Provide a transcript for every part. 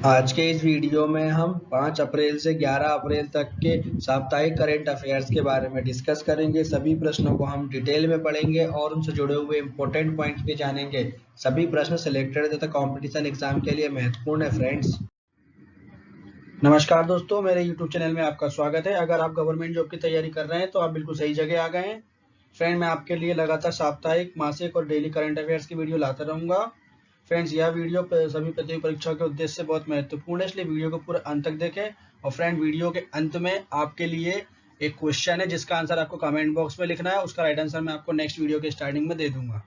आज के इस वीडियो में हम 5 अप्रैल से 11 अप्रैल तक के साप्ताहिक करंट अफेयर्स के बारे में डिस्कस करेंगे। सभी प्रश्नों को हम डिटेल में पढ़ेंगे और उनसे जुड़े हुए इम्पोर्टेंट पॉइंट्स भी जानेंगे। सभी प्रश्न सिलेक्टेड तथा कंपटीशन एग्जाम के लिए महत्वपूर्ण है फ्रेंड्स। नमस्कार दोस्तों, मेरे YouTube चैनल में आपका स्वागत है। अगर आप गवर्नमेंट जॉब की तैयारी कर रहे हैं तो आप बिल्कुल सही जगह आ गए हैं। फ्रेंड, मैं आपके लिए लगातार साप्ताहिक, मासिक और डेली करंट अफेयर्स की वीडियो लाता रहूंगा। फ्रेंड्स, यह वीडियो सभी प्रतियोगी परीक्षा के उद्देश्य से बहुत महत्वपूर्ण है, इसलिए वीडियो को पूरा अंत तक देखें। और फ्रेंड, वीडियो के अंत में आपके लिए एक क्वेश्चन है जिसका आंसर आपको कमेंट बॉक्स में लिखना है। उसका राइट आंसर मैं आपको नेक्स्ट वीडियो के स्टार्टिंग में दे दूंगा।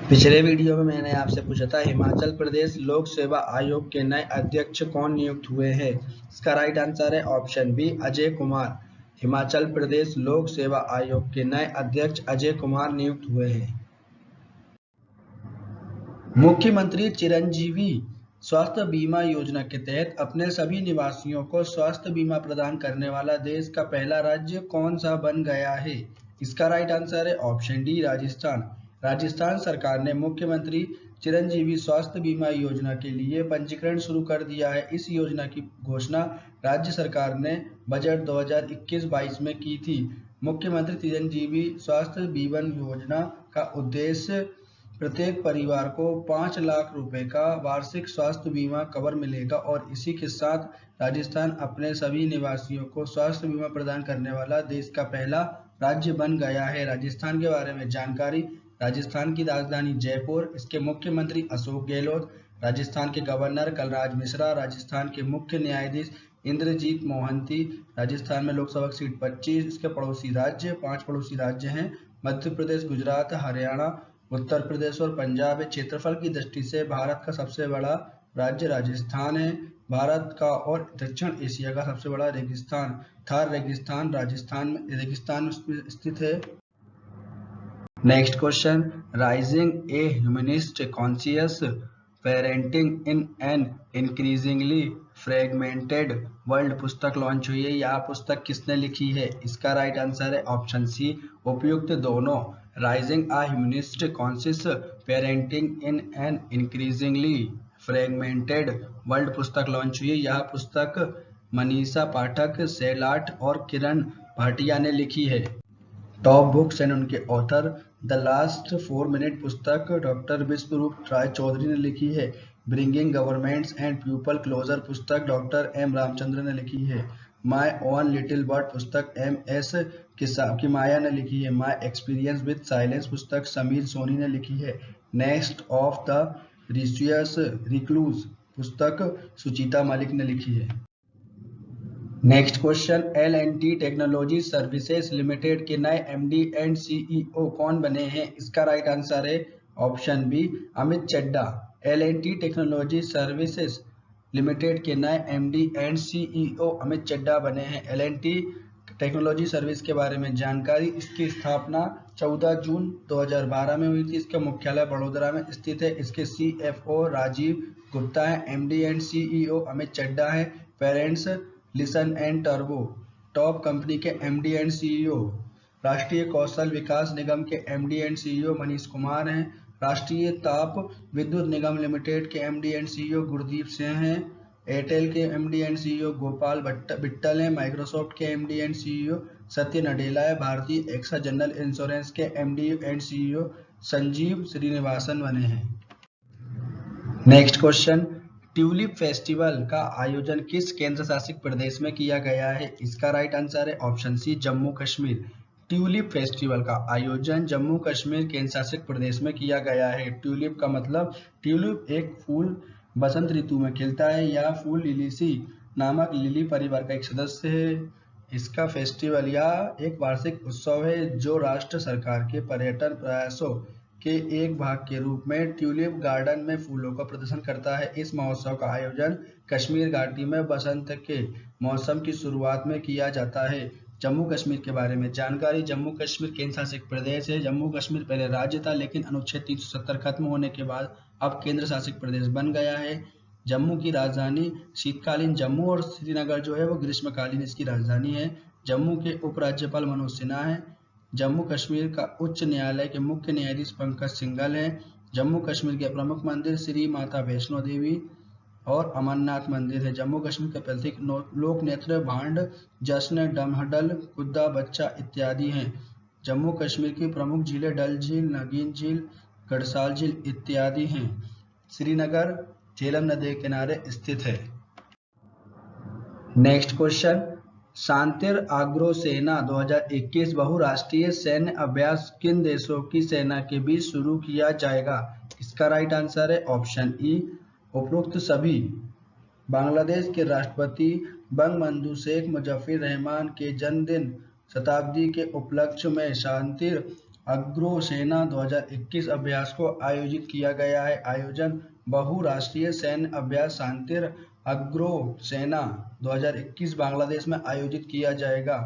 पिछले वीडियो में मैंने आपसे पूछा था हिमाचल प्रदेश लोक सेवा आयोग के नए अध्यक्ष कौन नियुक्त हुए हैं। इसका राइट आंसर है ऑप्शन बी, अजय कुमार। हिमाचल प्रदेश लोक सेवा आयोग के नए अध्यक्ष अजय कुमार नियुक्त हुए हैं। मुख्यमंत्री चिरंजीवी स्वास्थ्य बीमा योजना के तहत अपने सभी निवासियों को स्वास्थ्य बीमा प्रदान करने वाला देश का पहला राज्य कौन सा बन गया है। इसका राइट आंसर है ऑप्शन डी, राजस्थान। राजस्थान सरकार ने मुख्यमंत्री चिरंजीवी स्वास्थ्य बीमा योजना के लिए पंजीकरण शुरू कर दिया है। इस योजना की घोषणा राज्य सरकार ने बजट 2021-22 में की थी। मुख्यमंत्री चिरंजीवी स्वास्थ्य बीमा योजना का उद्देश्य प्रत्येक परिवार को 5 लाख रुपए का वार्षिक स्वास्थ्य बीमा कवर मिलेगा और इसी के साथ राजस्थान अपने सभी निवासियों को स्वास्थ्य बीमा प्रदान करने वाला देश का पहला राज्य बन गया है। राजस्थान के बारे में जानकारी। राजस्थान की राजधानी जयपुर, इसके मुख्यमंत्री अशोक गहलोत, राजस्थान के गवर्नर कलराज मिश्रा, राजस्थान के मुख्य न्यायाधीश इंद्रजीत मोहंती। राजस्थान में लोकसभा सीट 25। इसके पड़ोसी राज्य 5 पड़ोसी राज्य हैं, मध्य प्रदेश, गुजरात, हरियाणा, उत्तर प्रदेश और पंजाब। क्षेत्रफल की दृष्टि से भारत का सबसे बड़ा राज्य राजस्थान है। भारत का और दक्षिण एशिया का सबसे बड़ा रेगिस्तान थार रेगिस्तान राजस्थान रेगिस्तान में स्थित है। Next question, rising A humanist conscious parenting in an increasingly fragmented world पुस्तक लॉन्च हुई है। यह पुस्तक किसने लिखी है। इसका राइट आंसर है ऑप्शन सी, उपयुक्त दोनों। Rising a humanist conscious parenting in an increasingly fragmented world पुस्तक लॉन्च हुई है। यह पुस्तक मनीषा पाठक, सेलाट और किरण भाटिया ने लिखी है। टॉप बुक्स एंड उनके ऑथर। द लास्ट 4 मिनट पुस्तक डॉक्टर विश्वरूप राय चौधरी ने लिखी है। Bringing governments and people closer पुस्तक डॉक्टर एम रामचंद्र ने लिखी है। माई ओन लिटिल बर्ड पुस्तक MS किमाया ने लिखी है। माई एक्सपीरियंस विद साइलेंस पुस्तक समीर सोनी ने लिखी है। Next of the precious recluse पुस्तक सुचिता मलिक ने लिखी है। Next question, L&T technology services limited के नए MD एंड CEO कौन बने हैं। इसका राइट आंसर है option B, Amit Chadha. L&T technology services limited के नए MD and CEO Amit Chadha बने हैं। L&T टेक्नोलॉजी सर्विस के बारे में जानकारी। इसकी स्थापना 14 जून 2012 में हुई थी। इसका मुख्यालय बड़ोदरा में स्थित है। इसके CFO राजीव गुप्ता है। MD and CEO Amit Chadha है। Parents listen and turbo top company के MD and CEO। Rashtriya Kaushal Vikas Nigam के MD and CEO Manish Kumar हैं। राष्ट्रीय ताप विद्युत निगम लिमिटेड के MD and CEO Gurdeep Singh हैं। एयरटेल के MD and CEO Gopal Vittal हैं। माइक्रोसॉफ्ट के MD एंड CEO सत्य नडेला है। भारतीय एक्सा जनरल इंश्योरेंस के MD and CEO Sanjeev Srinivasan बने हैं। नेक्स्ट क्वेश्चन, ट्यूलिप फेस्टिवल का आयोजन किस केंद्र शासित प्रदेश में किया गया है। इसका राइट आंसर है option C, Jammu Kashmir. Tulip festival का आयोजन जम्मू कश्मीर केंद्र शासित प्रदेश में किया गया है। ट्यूलिप का मतलब, ट्यूलिप एक फूल बसंत ऋतु में खिलता है। यह फूल लिलिसी नामक लिली परिवार का एक सदस्य है। इसका फेस्टिवल या एक वार्षिक उत्सव है जो राष्ट्र सरकार के पर्यटन प्रयासों के एक भाग के रूप में ट्यूलिप गार्डन में फूलों का प्रदर्शन करता है। इस महोत्सव का आयोजन कश्मीर घाटी में बसंत के मौसम की शुरुआत में किया जाता है। जम्मू कश्मीर के बारे में जानकारी। जम्मू कश्मीर केंद्र शासित प्रदेश है। जम्मू कश्मीर पहले राज्य था, लेकिन अनुच्छेद 370 खत्म होने के बाद अब केंद्र शासित प्रदेश बन गया है। जम्मू की राजधानी शीतकालीन जम्मू और श्रीनगर जो है वो ग्रीष्मकालीन इसकी राजधानी है। जम्मू के उपराज्यपाल मनोज सिन्हा है। जम्मू कश्मीर का उच्च न्यायालय के मुख्य न्यायाधीश पंकज सिंघल हैं। जम्मू कश्मीर के प्रमुख मंदिर श्री माता वैष्णो देवी और अमरनाथ मंदिर है। जम्मू कश्मीर के प्रतीक लोक नृत्य भांड, जश्न, डमहडल, गुद्दा बच्चा इत्यादि हैं। जम्मू कश्मीर की प्रमुख झीलें डल झील, नगीन झील, गढ़साल झील इत्यादि हैं। श्रीनगर झेलम नदी के किनारे स्थित है। नेक्स्ट क्वेश्चन, शांतिर आग्रो सेना 2021 बहुराष्ट्रीय सैन्य अभ्यास किन देशों की सेना के बीच शुरू किया जाएगा? इसका राइट आंसर है ऑप्शन ई उपरोक्त सभी। बांग्लादेश के राष्ट्रपति बंगबंधु शेख मुजफ्फर रहमान के जन्मदिन शताब्दी के उपलक्ष्य में शांतिर अग्रो सेना 2021 अभ्यास को आयोजित किया गया है। आयोजन बहुराष्ट्रीय सैन्य अभ्यास शांतिर अग्रो सेना 2021 बांग्लादेश में आयोजित किया जाएगा।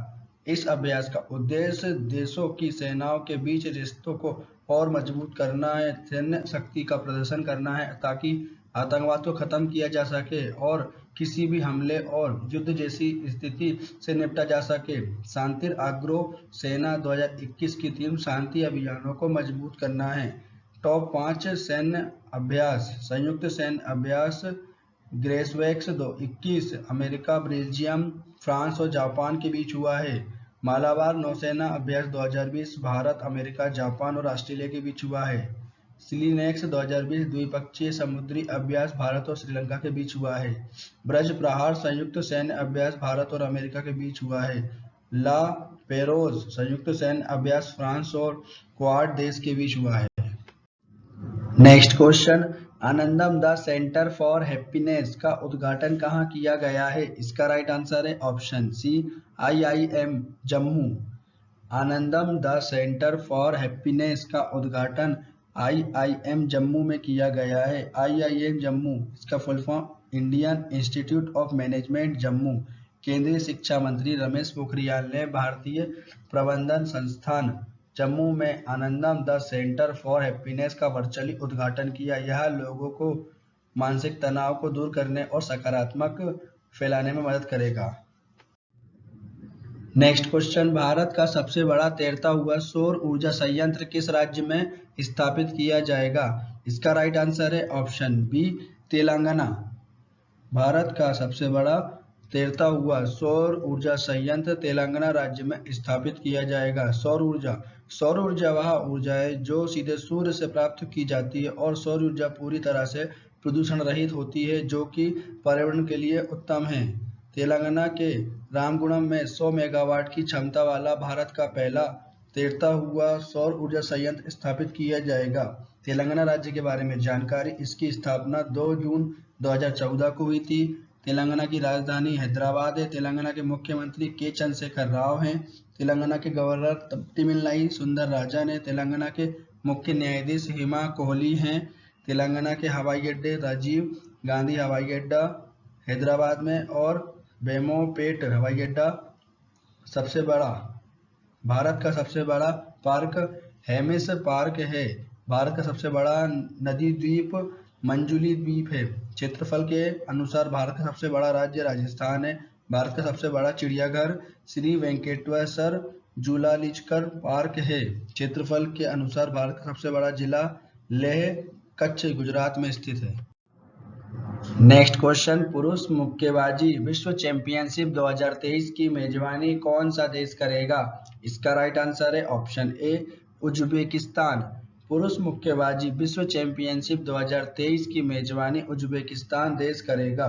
इस अभ्यास का उद्देश्य देशों की सेनाओं के बीच रिश्तों को और मजबूत करना है, सैन्य शक्ति का प्रदर्शन करना है ताकि आतंकवाद को खत्म किया जा सके और किसी भी हमले और युद्ध जैसी स्थिति से निपटा जा सके। शांतिर आग्रो सेना 2021 की थीम शांति अभियानों को मजबूत करना है। टॉप 5 सैन्य अभ्यास, संयुक्त सैन्य अभ्यास ग्रेसवैक्स 2021 अमेरिका, बेल्जियम, फ्रांस और जापान के बीच हुआ है। मालाबार नौसेना अभ्यास 2020 भारत, अमेरिका, जापान और ऑस्ट्रेलिया के बीच हुआ है। सिलीनेक्स 2020 द्विपक्षीय समुद्री अभ्यास भारत और श्रीलंका के बीच हुआ है। ब्रज प्रहार संयुक्त सैन्य अभ्यास भारत और अमेरिका के बीच हुआ है। ला पेरोज संयुक्त सैन्य अभ्यास फ्रांस और क्वाड देश के बीच हुआ है। Next question, Anandam the centre for happiness का उद्घाटन कहाँ किया गया है? इसका राइट आंसर है option C IIM Jammu. Anandam the centre for happiness का उद्घाटन IIM जम्मू में किया गया है। IIM जम्मू इसका full form Indian institute of management Jammu. केंद्रीय शिक्षा मंत्री रमेश पोखरियाल ने भारतीय प्रबंधन संस्थान जम्मू में आनंदम द सेंटर फॉर हैप्पीनेस का वर्चुअली उद्घाटन किया। यह लोगों को मानसिक तनाव को दूर करने और सकारात्मक फैलाने में मदद करेगा। नेक्स्ट क्वेश्चन, भारत का सबसे बड़ा तैरता हुआ सौर ऊर्जा संयंत्र किस राज्य में स्थापित किया जाएगा? इसका राइट आंसर है ऑप्शन बी तेलंगाना। भारत का सबसे बड़ा तैरता हुआ सौर ऊर्जा संयंत्र तेलंगाना राज्य में स्थापित किया जाएगा। सौर ऊर्जा वह ऊर्जा है जो सीधे सूर्य से प्राप्त की जाती है और सौर ऊर्जा पूरी तरह से प्रदूषण रहित होती है जो कि पर्यावरण के लिए उत्तम है। तेलंगाना के रामगुणम में 100 मेगावाट की क्षमता वाला भारत का पहला तैरता हुआ सौर ऊर्जा संयंत्र स्थापित किया जाएगा। तेलंगाना राज्य के बारे में जानकारी, इसकी स्थापना 2 जून 2014 को हुई थी। तेलंगाना की राजधानी हैदराबाद है। तेलंगाना के मुख्यमंत्री के चंद्रशेखर राव हैं। तेलंगाना के गवर्नर तमिलनाई सुंदर राजन है। तेलंगाना के मुख्य न्यायाधीश हेमा कोहली हैं। तेलंगाना के हवाई अड्डे राजीव गांधी हवाई अड्डा हैदराबाद में और बेमोपेट हवाई अड्डा सबसे बड़ा भारत का सबसे बड़ा पार्क हेमिस पार्क है। भारत का सबसे बड़ा नदी द्वीप मंजुली द्वीप है। क्षेत्रफल के अनुसार भारत का सबसे बड़ा राज्य राजस्थान है। भारत का सबसे बड़ा चिड़ियाघर श्री वेंकटेश्वर जूलॉजिकल पार्क है। क्षेत्रफल के अनुसार भारत का सबसे बड़ा जिला लेह कच्छ गुजरात में स्थित है। नेक्स्ट क्वेश्चन, पुरुष मुक्केबाजी विश्व चैंपियनशिप 2023 की मेजबानी कौन सा देश करेगा? इसका राइट आंसर है ऑप्शन ए उज्बेकिस्तान। पुरुष मुक्केबाजी विश्व चैंपियनशिप 2023 की मेजबानी उज्बेकिस्तान देश करेगा।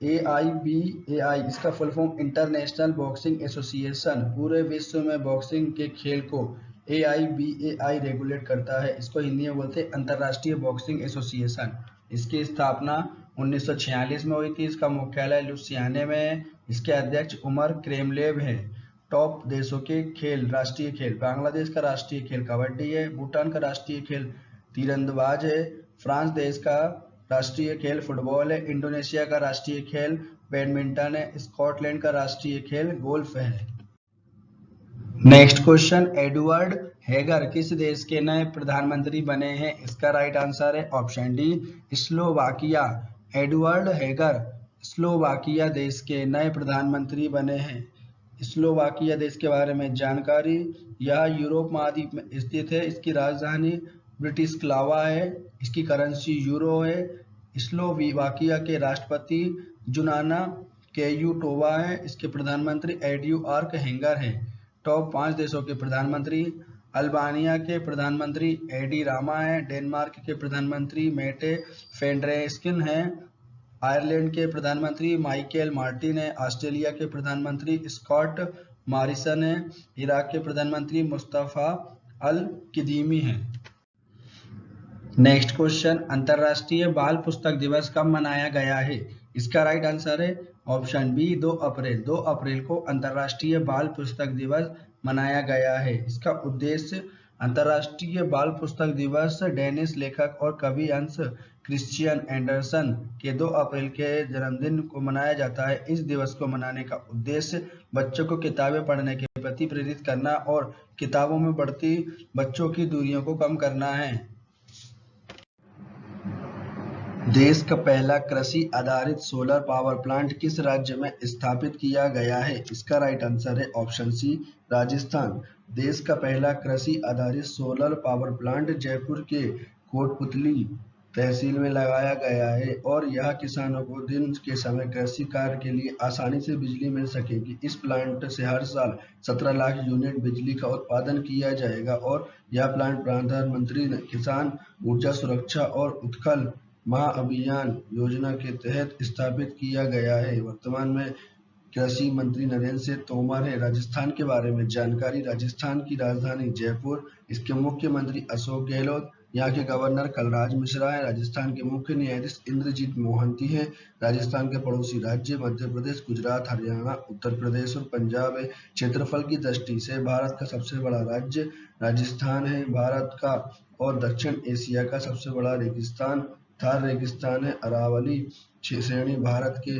AIBAI इसका full form international boxing association पूरे विश्व में बॉक्सिंग के खेल को AIBAI रेगुलेट करता है। इसको हिंदी में बोलते हैं अंतर्राष्ट्रीय बॉक्सिंग एसोसिएशन। इसकी स्थापना 1946 में हुई थी। इसका मुख्यालय लुसियाने में है। इसके अध्यक्ष उमर क्रेमलेव हैं। टॉप देशों के खेल, राष्ट्रीय खेल, बांग्लादेश का राष्ट्रीय खेल कबड्डी है। भूटान का राष्ट्रीय खेल तीरंदाज है। फ्रांस देश का राष्ट्रीय खेल फुटबॉल है। इंडोनेशिया का राष्ट्रीय खेल बैडमिंटन है। स्कॉटलैंड का राष्ट्रीय खेल गोल्फ है। नेक्स्ट क्वेश्चन, एडवर्ड हेगर किस देश के नए प्रधानमंत्री बने हैं? इसका राइट आंसर है option D Slovakia. Edward हेगर Slovakia देश के नए प्रधानमंत्री बने हैं। स्लोवाकिया देश के बारे में जानकारी, यह यूरोप महाद्वीप में स्थित है। इसकी राजधानी ब्रिटिस्लावा है, इसकी करेंसी यूरो है। स्लोवाकिया के राष्ट्रपति जुनाना केयूटोवा है, इसके प्रधानमंत्री एड्यूआर्क हेंगर है। टॉप 5 देशों के प्रधानमंत्री: अल्बानिया के प्रधानमंत्री एडी रामा है, डेनमार्क के प्रधानमंत्री मेटे फेड्रेस्किन है, आयरलैंड के प्रधानमंत्री माइकेल मार्टिन है, ऑस्ट्रेलिया के प्रधानमंत्री स्कॉट मॉरिसन है, इराक के प्रधानमंत्री मुस्तफा अल किदीमी है। नेक्स्ट क्वेश्चन, अंतरराष्ट्रीय बाल पुस्तक दिवस कब मनाया गया है? इसका राइट आंसर है ऑप्शन बी 2 अप्रैल। 2 अप्रैल को अंतरराष्ट्रीय बाल पुस्तक दिवस मनाया गया है। इसका उद्देश्य: अंतरराष्ट्रीय बाल पुस्तक दिवस डेनिश लेखक और कवि हंस क्रिश्चियन एंडरसन के 2 अप्रैल के जन्मदिन को मनाया जाता है। इस दिवस को मनाने का उद्देश्य बच्चों को किताबें पढ़ने के प्रति प्रेरित करना और किताबों में बढ़ती बच्चों की दूरियों को कम करना है। देश का पहला कृषि आधारित सोलर पावर प्लांट किस राज्य में स्थापित किया गया है? इसका राइट आंसर है ऑप्शन सी राजस्थान। देश का पहला कृषि आधारित सोलर पावर प्लांट जयपुर के कोटपुतली तहसील में लगाया गया है और यह किसानों को दिन के समय कृषि कार्य के लिए आसानी से बिजली मिल सकेगी। इस प्लांट से हर साल 17 लाख यूनिट बिजली का उत्पादन किया जाएगा और यह प्लांट प्रधानमंत्री किसान ऊर्जा सुरक्षा और उत्कल महाअभियान योजना के तहत स्थापित किया गया है। वर्तमान में कृषि मंत्री नरेंद्र सिंह तोमर है। राजस्थान के बारे में जानकारी: राजस्थान की राजधानी जयपुर, इसके मुख्यमंत्री अशोक गहलोत, यहाँ के गवर्नर कलराज मिश्रा है। राजस्थान के मुख्य न्यायाधीश इंद्रजीत मोहंती है। राजस्थान के पड़ोसी राज्य मध्य प्रदेश, गुजरात, हरियाणा, उत्तर प्रदेश और पंजाब है। क्षेत्रफल की दृष्टि से भारत का सबसे बड़ा राज्य राजस्थान है। भारत का और दक्षिण एशिया का सबसे बड़ा रेगिस्तान थार रेगिस्तान है। अरावली श्रेणी भारत के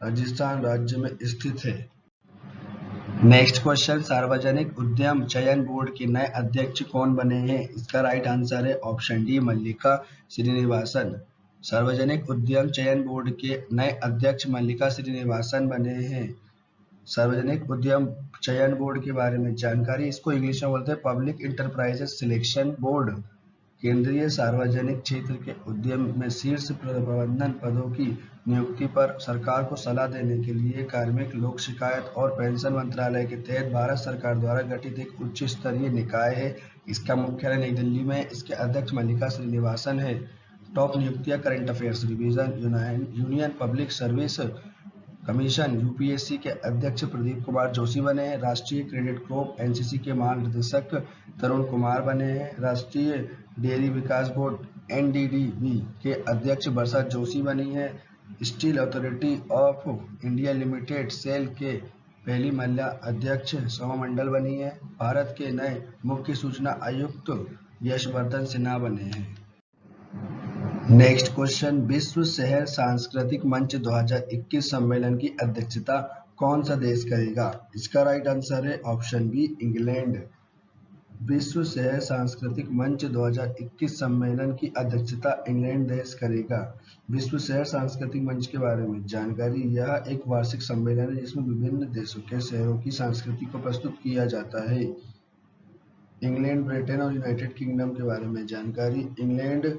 राजस्थान राज्य में स्थित है। नेक्स्ट क्वेश्चन, सार्वजनिक उद्यम चयन बोर्ड के नए अध्यक्ष कौन बने हैं? इसका राइट आंसर है ऑप्शन डी मल्लिका श्रीनिवासन। सार्वजनिक उद्यम चयन बोर्ड के नए अध्यक्ष मल्लिका श्रीनिवासन बने हैं। सार्वजनिक उद्यम चयन बोर्ड के बारे में जानकारी: इसको इंग्लिश में बोलते हैं पब्लिक इंटरप्राइजेस सिलेक्शन बोर्ड। केंद्रीय सार्वजनिक क्षेत्र के उद्यम में शीर्ष प्रबंधन पदों की नियुक्ति पर सरकार को सलाह देने के लिए कार्मिक, लोक शिकायत और पेंशन मंत्रालय के तहत भारत सरकार द्वारा गठित एक उच्च स्तरीय निकाय है। इसका मुख्यालय नई दिल्ली में है। इसके अध्यक्ष मल्लिका श्रीनिवासन है। टॉप नियुक्तियां: current affairs revision, union public service commission UPSC के अध्यक्ष प्रदीप कुमार जोशी बने हैं। राष्ट्रीय क्रेडिट कोर्प एनसीसी के महानिदेशक तरुण कुमार बने हैं। राष्ट्रीय डेयरी विकास बोर्ड एनडीडीबी के अध्यक्ष वर्षा जोशी बनी है। Steel authority of India limited SAIL के पहली महिला अध्यक्ष सौम्या मंडल बनी है। भारत के नए मुख्य सूचना आयुक्त यशवर्धन सिन्हा बने हैं। नेक्स्ट क्वेश्चन, विश्व शहर सांस्कृतिक मंच 2021 सम्मेलन की अध्यक्षता कौन सा देश करेगा? इसका राइट आंसर है ऑप्शन बी इंग्लैंड। विश्व शहर सांस्कृतिक मंच 2021 सम्मेलन की अध्यक्षता इंग्लैंड देश करेगा। विश्व शहर सांस्कृतिक मंच के बारे में जानकारी: यह एक वार्षिक सम्मेलन है जिसमें विभिन्न देशों के शहरों की संस्कृति को प्रस्तुत किया जाता है। इंग्लैंड, ब्रिटेन और यूनाइटेड किंगडम के बारे में जानकारी: इंग्लैंड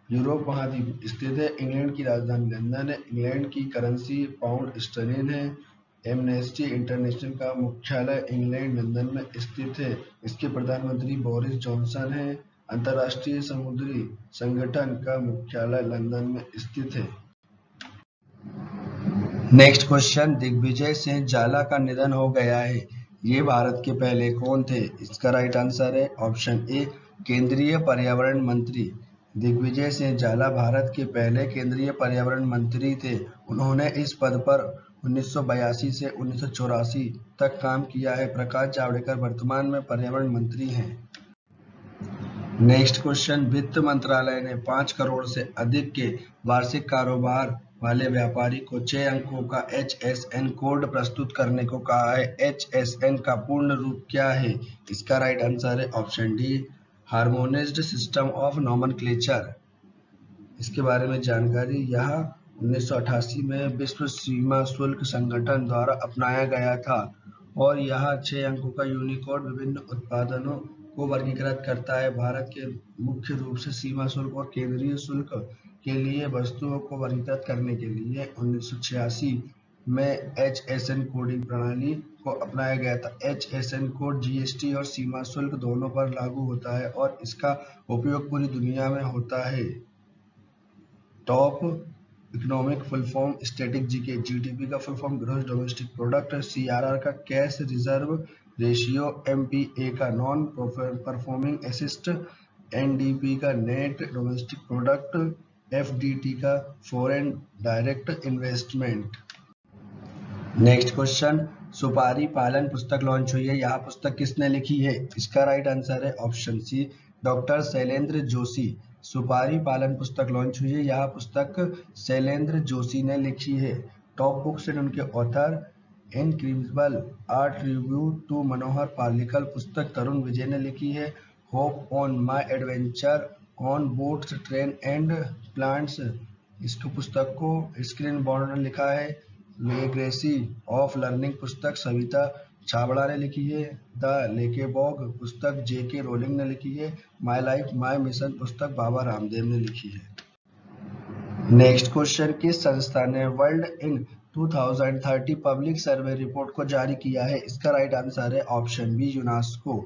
यूरोप महाद्वीप स्थित है। इंग्लैंड की राजधानी लंदन है। इंग्लैंड की करेंसी पाउंड स्टर्लिंग है। एमनेस्टी इंटरनेशनल का मुख्यालय इंग्लैंड लंदन में स्थित है। इसके प्रधानमंत्री बोरिस जॉनसन है। अंतर्राष्ट्रीय समुद्री संगठन का मुख्यालय लंदन में स्थित है। नेक्स्ट क्वेश्चन, दिग्विजय सिंह जाला का निधन हो गया है। ये भारत के पहले कौन थे? इसका राइट आंसर है ऑप्शन ए केंद्रीय पर्यावरण मंत्री। दिग्विजय सिंह जाला भारत के पहले केंद्रीय पर्यावरण मंत्री थे। उन्होंने इस पद पर 1982 से 1984 तक काम किया है। प्रकाश जावड़ेकर वर्तमान में पर्यावरण मंत्री हैं। नेक्स्ट क्वेश्चन, वित्त मंत्रालय ने 5 करोड़ से अधिक के वार्षिक कारोबार वाले व्यापारी को 6 अंकों का HSN कोड प्रस्तुत करने को कहा है। HSN का पूर्ण रूप क्या है? इसका राइट आंसर है option D harmonised system of nomenclature. इसके बारे में जानकारी: यह 1988 में विश्व सीमा शुल्क संगठन द्वारा अपनाया गया था और यह 6 अंकों का यूनिकोड विभिन्न उत्पादों को वर्गीकृत करता है। भारत के मुख्य रूप से सीमा शुल्क और केंद्रीय शुल्क के लिए वस्तुओं को वर्गीकृत करने के लिए 1986 में HSN कोडिंग प्रणाली को अपनाया गया था। HSN कोड GST और सीमा शुल्क दोनों पर लागू होता है और इसका उपयोग पूरी दुनिया में होता है। Top economic full form static GK, GDP का full form gross domestic product, CRR का कैश रिजर्व रेशियो, MPA का नॉन परफॉर्मिंग एसेट, NDP का नेट डोमेस्टिक प्रोडक्ट, FDT का foreign direct investment. Next question, सुपारी पालन पुस्तक लॉन्च हुई है, यह पुस्तक किसने लिखी है? इसका राइट आंसर है option C, doctor Shailendra Joshi. सुपारी पालन पुस्तक लॉन्च हुई है, यह पुस्तक शैलेंद्र जोशी ने लिखी है। टॉप बुक्स एंड उनके author, incredible art tribute to Manohar Parrikar पुस्तक तरुण विजय ने लिखी है। Hope on my adventure on boats train and plants, इसको पुस्तक को स्क्रीन बॉर्ड ने लिखा है। लेगेसी ऑफ लर्निंग पुस्तक सविता छाबड़ा ने लिखी है। द लेकेबॉग पुस्तक JK रोलिंग ने लिखी है। माई लाइफ माई मिशन पुस्तक बाबा रामदेव ने लिखी है। नेक्स्ट क्वेश्चन, किस संस्था ने world in 2030 public survey report को जारी किया है? इसका राइट आंसर है ऑप्शन बी, यूनेस्को।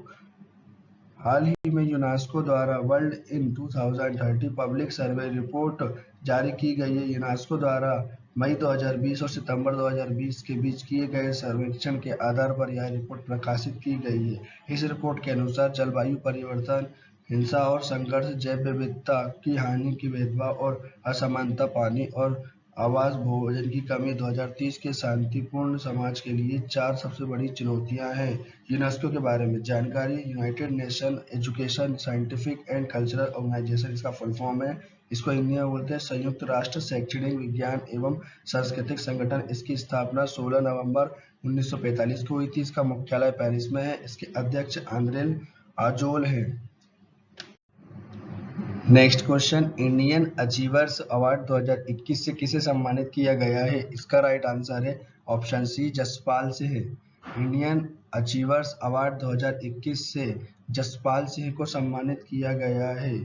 हाल ही में यूनेस्को द्वारा world in 2030 public survey report जारी की गई है। यूनेस्को द्वारा मई 2020 और सितंबर 2020 के बीच किए गए सर्वेक्षण के आधार पर यह रिपोर्ट प्रकाशित की गई है। इस रिपोर्ट के अनुसार जलवायु परिवर्तन, हिंसा और संघर्ष, जैव विविधता की हानि की भेदभाव और असमानता, पानी और आवास, भोजन की कमी 2030 के शांतिपूर्ण समाज के लिए 4 सबसे बड़ी चुनौतियां हैं। यूनेस्को के बारे में जानकारी, united nation education, scientific and cultural organisation इसका फुल फॉर्म है। इसको हिंदी में बोलते हैं संयुक्त राष्ट्र शैक्षणिक विज्ञान एवं सांस्कृतिक संगठन। इसकी स्थापना 16 नवंबर 1945 को हुई थी। इसका मुख्यालय पेरिस में है। इसके अध्यक्ष आंद्रे आजोल हैं। Next question, Indian achievers award 2021 से किसे सम्मानित किया गया है? इसका राइट आंसर है option C, Jaspal Singh. Indian achievers award 2021 से जसपाल सिंह को सम्मानित किया गया है।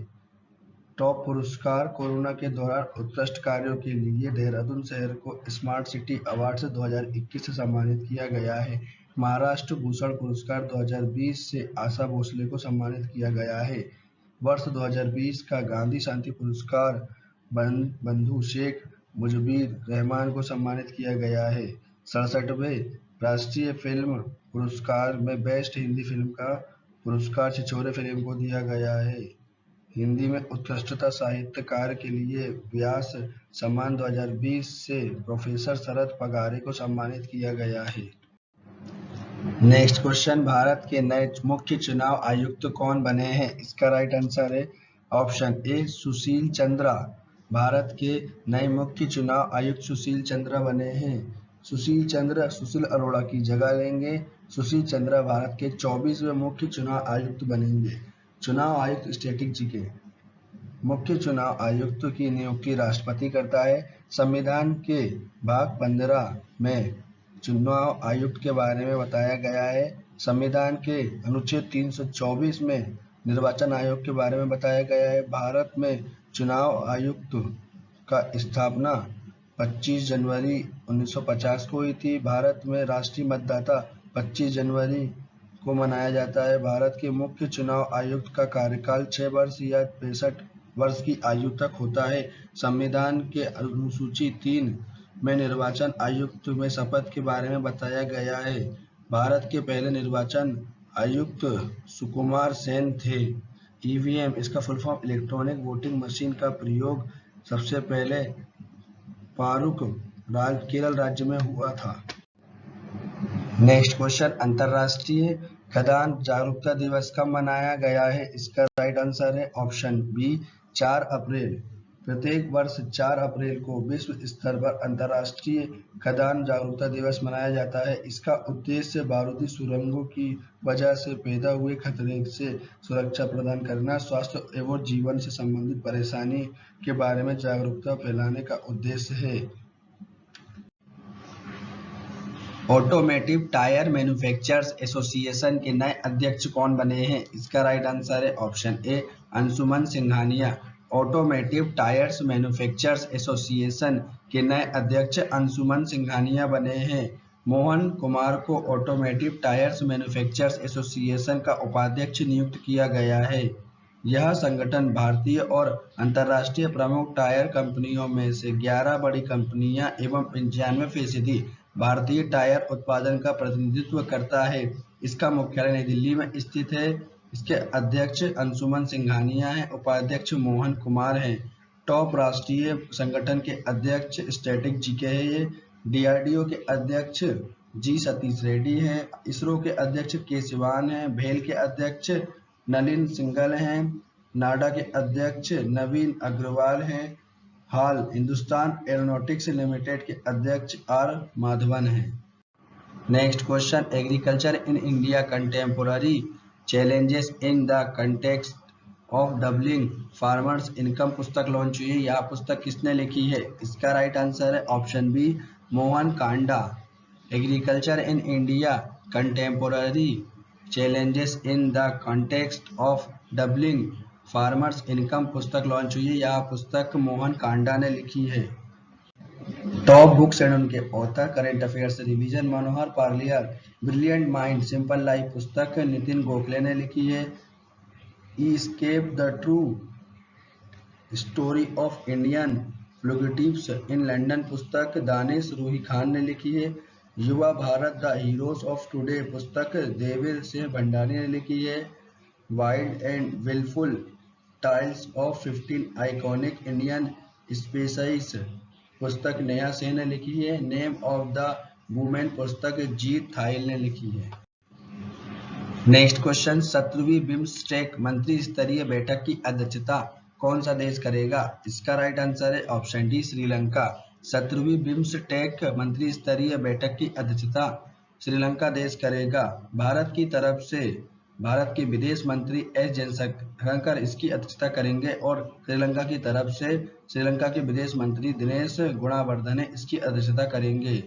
टॉप पुरस्कार, कोरोना के दौरान उत्कृष्ट कार्यों के लिए देहरादून शहर को स्मार्ट सिटी अवार्ड से 2021 से सम्मानित किया गया है। महाराष्ट्र भूषण पुरस्कार 2020 से आशा भोसले को सम्मानित किया गया है। वर्ष 2020 का गांधी शांति पुरस्कार बंधु शेख मुजीबुर रहमान को सम्मानित किया गया है। 67वें राष्ट्रीय फिल्म पुरस्कार में बेस्ट हिंदी फिल्म का पुरस्कार छिछोरे फिल्म को दिया गया है। हिंदी में उत्कृष्टता साहित्यकार के लिए व्यास सम्मान 2020 से प्रोफेसर शरद पगारे को सम्मानित किया गया है। नेक्स्ट क्वेश्चन, भारत के नए मुख्य चुनाव आयुक्त कौन बने हैं? इसका राइट आंसर है ऑप्शन ए, सुशील चंद्रा। भारत के नए मुख्य चुनाव आयुक्त सुशील चंद्रा बने हैं। सुशील चंद्र सुशील अरोड़ा की जगह लेंगे। सुशील चंद्रा भारत के 24वें मुख्य चुनाव आयुक्त बनेंगे। चुनाव आयुक्त स्टैटिक जीके, मुख्य चुनाव आयुक्त की नियुक्ति राष्ट्रपति करता है। संविधान के भाग 15 में चुनाव आयुक्त के बारे में बताया गया है। संविधान के अनुच्छेद 324 में निर्वाचन आयोग के बारे में बताया गया है। भारत में चुनाव आयुक्त का स्थापना 25 जनवरी 1950 को हुई थी। भारत में राष्ट्रीय मतदाता 25 जनवरी को मनाया जाता है। भारत के मुख्य चुनाव आयुक्त का कार्यकाल 6 वर्ष या 65 वर्ष की आयु तक होता है। संविधान के अनुसूची 3 में निर्वाचन आयुक्त में शपथ के बारे में बताया गया है। भारत के पहले निर्वाचन आयुक्त सुकुमार सेन थे। EVM इसका full form electronic voting machine का प्रयोग सबसे पहले फारूक केरल राज्य में हुआ था। नेक्स्ट क्वेश्चन, अंतरराष्ट्रीय खदान जागरूकता दिवस कब मनाया गया है? इसका राइट आंसर है ऑप्शन बी, 4 अप्रैल। प्रत्येक वर्ष 4 अप्रैल को विश्व स्तर पर अंतर्राष्ट्रीय खदान जागरूकता दिवस मनाया जाता है। इसका उद्देश्य बारूदी सुरंगों की वजह से पैदा हुए खतरे से सुरक्षा प्रदान करना, स्वास्थ्य एवं जीवन से संबंधित परेशानी के बारे में जागरूकता फैलाने का उद्देश्य है। ऑटोमेटिव टायर मैन्युफैक्चरर्स एसोसिएशन के नए अध्यक्ष कौन बने हैं? इसका राइट आंसर है ऑप्शन ए Anshuman Singhania. Automotive tyres manufacturers association के नए अध्यक्ष अंशुमन सिंघानिया बने हैं। मोहन कुमार को ऑटोमेटिव टायर्स मैन्युफैक्चरर्स एसोसिएशन का उपाध्यक्ष नियुक्त किया गया है। यह संगठन भारतीय और अंतर्राष्ट्रीय प्रमुख टायर कंपनियों में से 11 बड़ी कंपनियां एवं 95% भारतीय टायर उत्पादन का प्रतिनिधित्व करता है। इसका मुख्यालय नई दिल्ली में स्थित है। इसके अध्यक्ष अंशुमन सिंघानिया हैं, उपाध्यक्ष मोहन कुमार हैं। टॉप राष्ट्रीय संगठन के अध्यक्ष स्टैटिक जी के हैं ये। डीआरडीओ के अध्यक्ष जी सतीश रेड्डी हैं। इसरो के अध्यक्ष के सिवान हैं। भेल के अध्यक्ष नलिन सिंगल हैं। नाडा के अध्यक्ष नवीन अग्रवाल हैं। हाल हिंदुस्तान एरोनॉटिक्स लिमिटेड के अध्यक्ष आर माधवन हैं। Next question, agriculture in India contemporary challenges in the context of doubling farmers income पुस्तक लॉन्च हुई है। यह पुस्तक किसने लिखी है? इसका राइट आंसर है option B Mohan Kanda. Agriculture in India contemporary challenges in the context of doubling farmers income पुस्तक लॉन्च हुई है। यह पुस्तक मोहन कांडा ने लिखी है। टॉप बुक्स एंड उनके author, current affairs revision Manohar Parlier, brilliant mind simple life पुस्तक नितिन गोखले ने लिखी है। Escape the true story of Indian fugitives in London पुस्तक दानिश रूही खान ने लिखी है। Yuva Bharat the heroes of today पुस्तक देवेंद्र सिंह भंडारी ने लिखी है। Wild and wilful tales of 15 iconic Indian species पुस्तक नेहा सिंह ने लिखी है। नेम ऑफ द वुमेन पुस्तक जीत थाइल ने लिखी है। नेक्स्ट क्वेश्चन, 17वीं बिम्स्टेक मंत्री स्तरीय बैठक की अध्यक्षता कौन सा देश करेगा? इसका राइट आंसर है ऑप्शन डी श्रीलंका। 17वीं बिम्स्टेक मंत्री स्तरीय बैठक की अध्यक्षता श्रीलंका देश करेगा। भारत के विदेश मंत्री एस जयशंकर इसकी अध्यक्षता करेंगे और श्रीलंका की तरफ से श्रीलंका के विदेश मंत्री दिनेश गुणवर्धने इसकी अध्यक्षता करेंगे।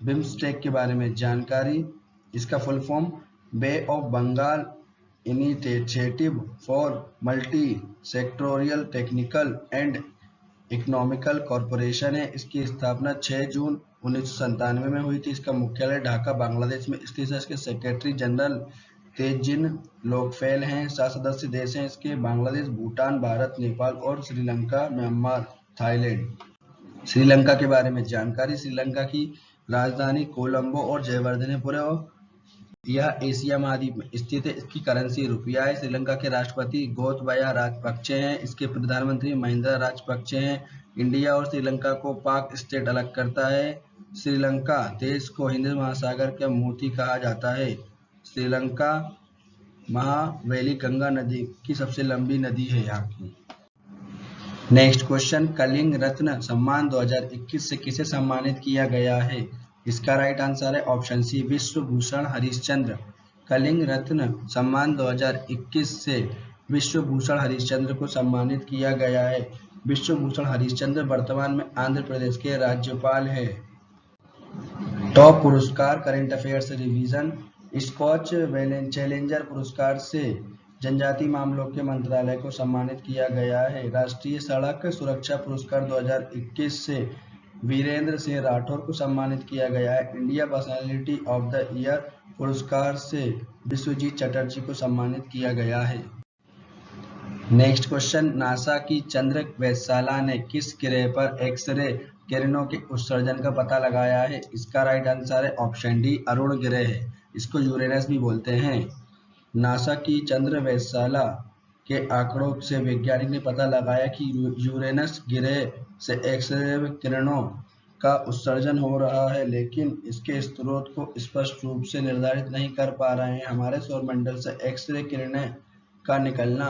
बिम्स्टेक के बारे में जानकारी, इसका full form bay of Bengal initiative for multi sectoral technical and economical corporation है। इसकी स्थापना 6 जून 1997 में हुई थी। इसका मुख्यालय ढाका बांग्लादेश में स्थित है। इसके सेक्रेटरी जनरल तेजिन लोकफेल हैं। 7 सदस्य देश हैं इसके बांग्लादेश, भूटान, भारत, नेपाल और श्रीलंका, म्यांमार, थाईलैंड। श्रीलंका के बारे में जानकारी, श्रीलंका की राजधानी कोलंबो और जयवर्धनेपुर है। यह एशिया महाद्वीप में स्थित है। इसकी करेंसी रुपया है। श्रीलंका के राष्ट्रपति गोतबाया राजपक्षे हैं। इसके प्रधानमंत्री महिंदा राजपक्षे हैं। इंडिया और श्रीलंका को पाक स्टेट अलग करता है। श्रीलंका देश को हिंद महासागर का मोती कहा जाता है। श्रीलंका महावेली गंगा नदी की सबसे लंबी नदी है यहाँ की। नेक्स्ट क्वेश्चन, कलिंग रत्न सम्मान 2021 से किसे सम्मानित किया गया है? इसका राइट आंसर है ऑप्शन सी विश्व भूषण हरिश्चंद्र। कलिंग रत्न सम्मान 2021 से विश्व भूषण हरिश्चंद्र को सम्मानित किया गया है। विश्व भूषण हरिश्चंद्र वर्तमान में आंध्र प्रदेश के राज्यपाल है। टॉप पुरस्कार, current affairs revision, Skoch challenger पुरस्कार से जनजातीय मामलों के मंत्रालय को सम्मानित किया गया है। राष्ट्रीय सड़क सुरक्षा पुरस्कार 2021 से वीरेंद्र सिंह राठौर को सम्मानित किया गया है। India personality of the year पुरस्कार से विश्वजीत चटर्जी को सम्मानित किया गया है। नेक्स्ट क्वेश्चन, नासा की चंद्र वेधशाला ने किस ग्रह पर एक्सरे किरणों के उत्सर्जन का पता लगाया है? इसका राइट आंसर है ऑप्शन डी अरुण ग्रह है। इसको यूरेनस भी बोलते हैं। नासा की चंद्र वेधशाला के आंकड़ों से वैज्ञानिक ने पता लगाया कि यूरेनस ग्रह से एक्सरे किरणों का उत्सर्जन हो रहा है, लेकिन इसके स्रोत को स्पष्ट रूप से निर्धारित नहीं कर पा रहे हैं। हमारे सौरमंडल से एक्सरे किरणें का निकलना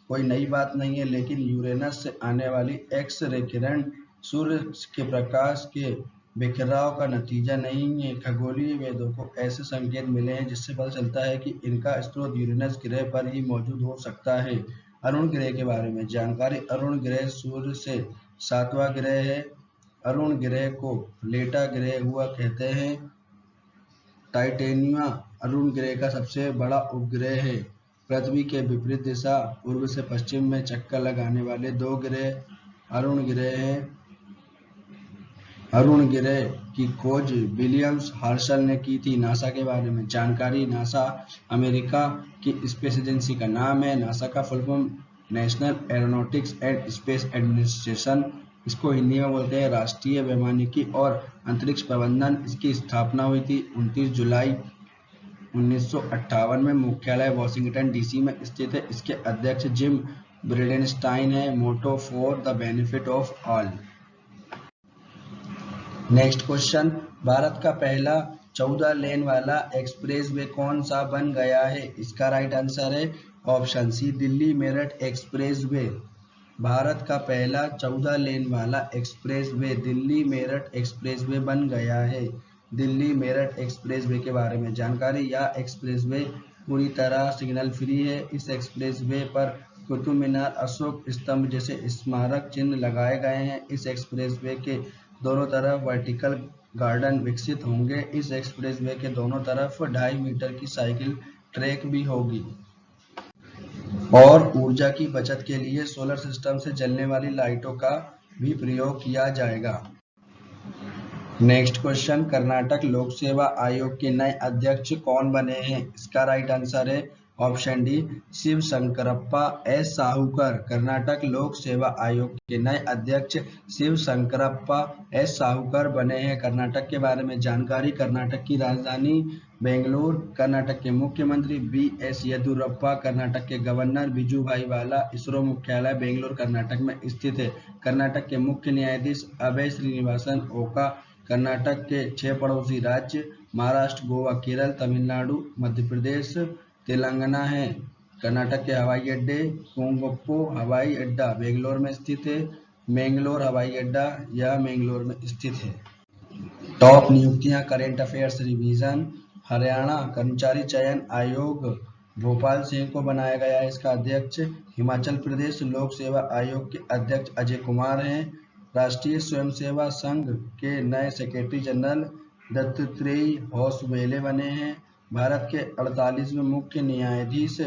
कोई नई बात नहीं है, लेकिन यूरेनस से आने वाली एक्सरे किरण सूर्य के प्रकाश के बिखराव का नतीजा नहीं है। खगोलीय वेदों को ऐसे संकेत मिले हैं जिससे पता चलता है कि इनका स्रोत यूरेनस ग्रह पर ही मौजूद हो सकता है। अरुण ग्रह के बारे में जानकारी, अरुण ग्रह सूर्य से 7वां ग्रह है। अरुण ग्रह को लेटा ग्रह हुआ कहते हैं। टाइटेनिया अरुण ग्रह का सबसे बड़ा उपग्रह है। पृथ्वी के विपरीत दिशा पूर्व से पश्चिम में चक्कर लगाने वाले दो ग्रह अरुण ग्रह हैं। अरुण ग्रह की खोज विलियम्स हर्शल ने की थी। नासा के बारे में जानकारी। नासा अमेरिका की स्पेस एजेंसी का नाम है। नासा का full form national aeronautics and space administration, इसको हिंदी में बोलते हैं राष्ट्रीय वैमानिकी और अंतरिक्ष प्रबंधन। इसकी स्थापना हुई थी 29 जुलाई 1958 में। मुख्यालय वॉशिंगटन डीसी में स्थित है। इसके अध्यक्ष जिम ब्रिडेनस्टाइन है। Motto for the benefit of all. Next question, Bharat का पहला 14 लेन वाला एक्सप्रेसवे कौन सा बन गया है? इसका राइट आंसर है option C, Delhi Meerut expressway. Bharat का पहला 14 लेन वाला एक्सप्रेसवे दिल्ली मेरठ एक्सप्रेसवे बन गया है। दिल्ली मेरठ एक्सप्रेसवे के बारे में जानकारी। यह एक्सप्रेसवे पूरी तरह सिग्नल फ्री है। इस एक्सप्रेसवे पर कुतुब मीनार, अशोक स्तंभ जैसे स्मारक चिन्ह लगाए गए हैं। इस एक्सप्रेसवे के दोनों तरफ वर्टिकल गार्डन विकसित होंगे। इस एक्सप्रेसवे के दोनों तरफ 2.5 मीटर की साइकिल ट्रैक भी होगी और ऊर्जा की बचत के लिए सोलर सिस्टम से चलने वाली लाइटों का भी प्रयोग किया जाएगा। नेक्स्ट क्वेश्चन, कर्नाटक लोक सेवा आयोग के नए अध्यक्ष कौन बने हैं? इसका राइट आंसर है option D, Shiv Shankarappa S Sahukar. Karnataka लोक सेवा आयोग के नए अध्यक्ष शिव शंकरप्पा एस साहूकर बने हैं। कर्नाटक के बारे में जानकारी। कर्नाटक की राजधानी बेंगलुरु। कर्नाटक के मुख्यमंत्री बी.एस. येदियुरप्पा। कर्नाटक के गवर्नर बिजूभाई वाला। इसरो मुख्यालय बेंगलुरु कर्नाटक में स्थित है। कर्नाटक के मुख्य न्यायाधीश अभय श्रीनिवासन ओका। कर्नाटक के 6 पड़ोसी राज्य महाराष्ट्र, गोवा, केरल, तमिलनाडु, मध्य प्रदेश, तेलंगाना है। कर्नाटक के हवाई अड्डे कोंगप्पो हवाई अड्डा बेंगलोर में स्थित है। मैंगलोर हवाई अड्डा यह मैंगलोर में स्थित है। टॉप नियुक्तियां, करेंट अफेयर्स रिवीजन। हरियाणा कर्मचारी चयन आयोग भोपाल सिंह को बनाया गया है इसका अध्यक्ष। हिमाचल प्रदेश लोक सेवा आयोग के अध्यक्ष अजय कुमार हैं। राष्ट्रीय स्वयंसेवा संघ के नए सेक्रेटरी जनरल दत्तात्रेय होसबले बने हैं। भारत के 48वें मुख्य न्यायाधीश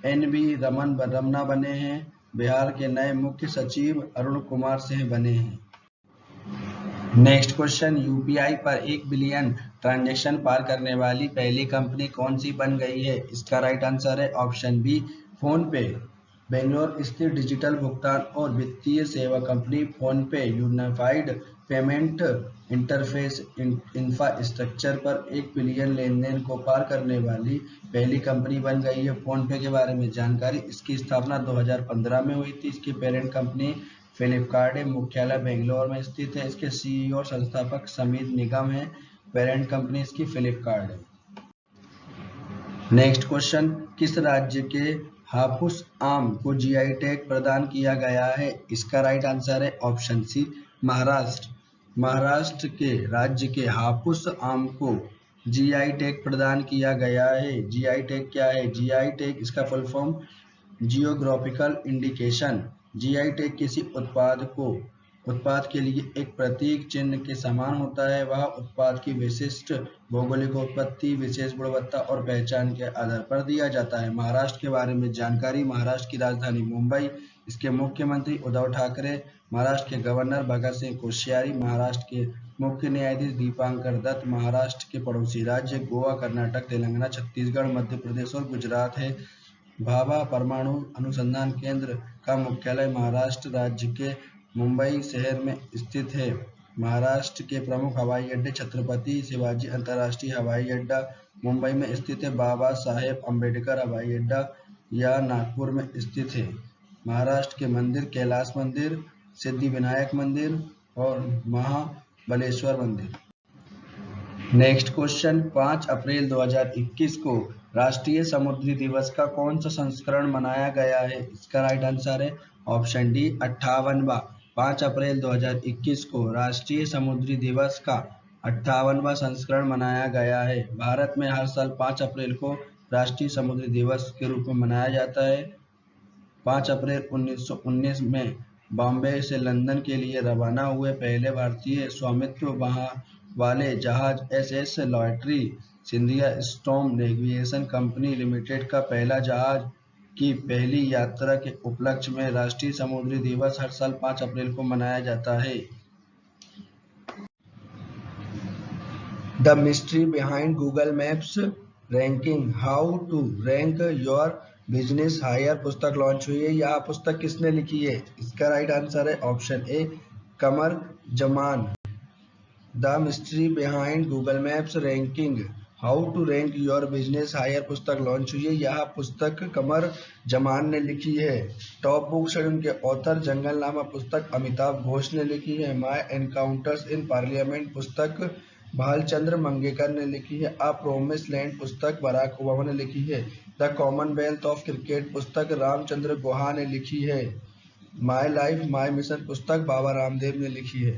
एन.वी. रमन्ना बने हैं। बिहार के नए मुख्य सचिव अरुण कुमार सिंह बने हैं। नेक्स्ट क्वेश्चन, यूपीआई पर 1 बिलियन ट्रांजैक्शन पार करने वाली पहली कंपनी कौन सी बन गई है? इसका राइट आंसर है ऑप्शन बी, फोन पे। बेंगलोर स्थित डिजिटल भुगतान और वित्तीय सेवा कंपनी फोन पे यूनिफाइड पेमेंट इंटरफेस इंफ्रास्ट्रक्चर पर 1 बिलियन लेन देन को पार करने वाली पहली कंपनी बन गई है। फोन पे के बारे में जानकारी। इसकी स्थापना 2015 में हुई थी। इसकी पेरेंट कंपनी फ्लिपकार्ट है। मुख्यालय बेंगलोर में स्थित है। इसके सीईओ और संस्थापक समीर निगम है। पेरेंट कंपनी इसकी फ्लिपकार्ट है। नेक्स्ट क्वेश्चन, किस राज्य के हापुस आम को जीआई टैग प्रदान किया गया है? इसका राइट आंसर है ऑप्शन सी, महाराष्ट्र। महाराष्ट्र के राज्य के हापुस आम को जीआई टैग प्रदान किया गया है। जीआई टैग क्या है? जीआई टैग इसका full form geographical indication. GI tag किसी उत्पाद के लिए एक प्रतीक चिन्ह के समान होता है। वह उत्पाद की विशिष्ट भौगोलिक उत्पत्ति, विशेष गुणवत्ता और पहचान के आधार पर दिया जाता है। महाराष्ट्र के बारे में जानकारी। महाराष्ट्र की राजधानी मुंबई। इसके मुख्यमंत्री उद्धव ठाकरे। महाराष्ट्र के गवर्नर भगत सिंह कोश्यारी। महाराष्ट्र के मुख्य न्यायाधीश दीपांकर दत्त। महाराष्ट्र के पड़ोसी राज्य गोवा, कर्नाटक, तेलंगाना, छत्तीसगढ़, मध्य प्रदेश और गुजरात है। भाभा परमाणु अनुसंधान केंद्र का मुख्यालय महाराष्ट्र राज्य के मुंबई शहर में स्थित है। महाराष्ट्र के प्रमुख हवाई अड्डे छत्रपति शिवाजी अंतर्राष्ट्रीय हवाई अड्डा मुंबई में स्थित है। बाबा साहेब अम्बेडकर हवाई अड्डा यह नागपुर में स्थित है। महाराष्ट्र के मंदिर कैलाश मंदिर, सिद्धिविनायक मंदिर और महाबलेश्वर मंदिर। नेक्स्ट क्वेश्चन, 5 अप्रैल 2021 को राष्ट्रीय समुद्री दिवस का कौन सा संस्करण मनाया गया है? इसका राइट आंसर है ऑप्शन डी, 58वां। 5 अप्रैल 2021 को राष्ट्रीय समुद्री दिवस का 58वां संस्करण मनाया गया है। भारत में हर साल 5 अप्रैल को राष्ट्रीय समुद्री दिवस के रूप में मनाया जाता है। 5 अप्रैल 1919 में बॉम्बे से लंदन के लिए रवाना हुए पहले भारतीय स्वामित्व वाले जहाज SS loyalty Scindia steam navigation company limited का पहला जहाज की पहली यात्रा के उपलक्ष्य में राष्ट्रीय समुद्री दिवस हर साल 5 अप्रैल को मनाया जाता है। The mystery behind Google maps ranking, how to rank your business higher पुस्तक लॉन्च हुई है। यह पुस्तक किसने लिखी है? इसका राइट आंसर है option A Qamar Zaman. The mystery behind Google maps ranking, how to rank your business higher पुस्तक लॉन्च हुई है। यह पुस्तक कमर जमान ने लिखी है। टॉप बुक शेड्यूल के ऑथर जंगलनामा पुस्तक अमिताभ घोष ने लिखी है। माय एनकाउंटर्स इन पार्लियामेंट पुस्तक भालचंद्र मंगेकर ने लिखी है। अ प्रोमिस लैंड पुस्तक बराक ओबामा ने लिखी है। द कॉमनवेल्थ ऑफ क्रिकेट पुस्तक रामचंद्र गुहा ने लिखी है। माय लाइफ माय मिशन पुस्तक बाबा रामदेव ने लिखी है।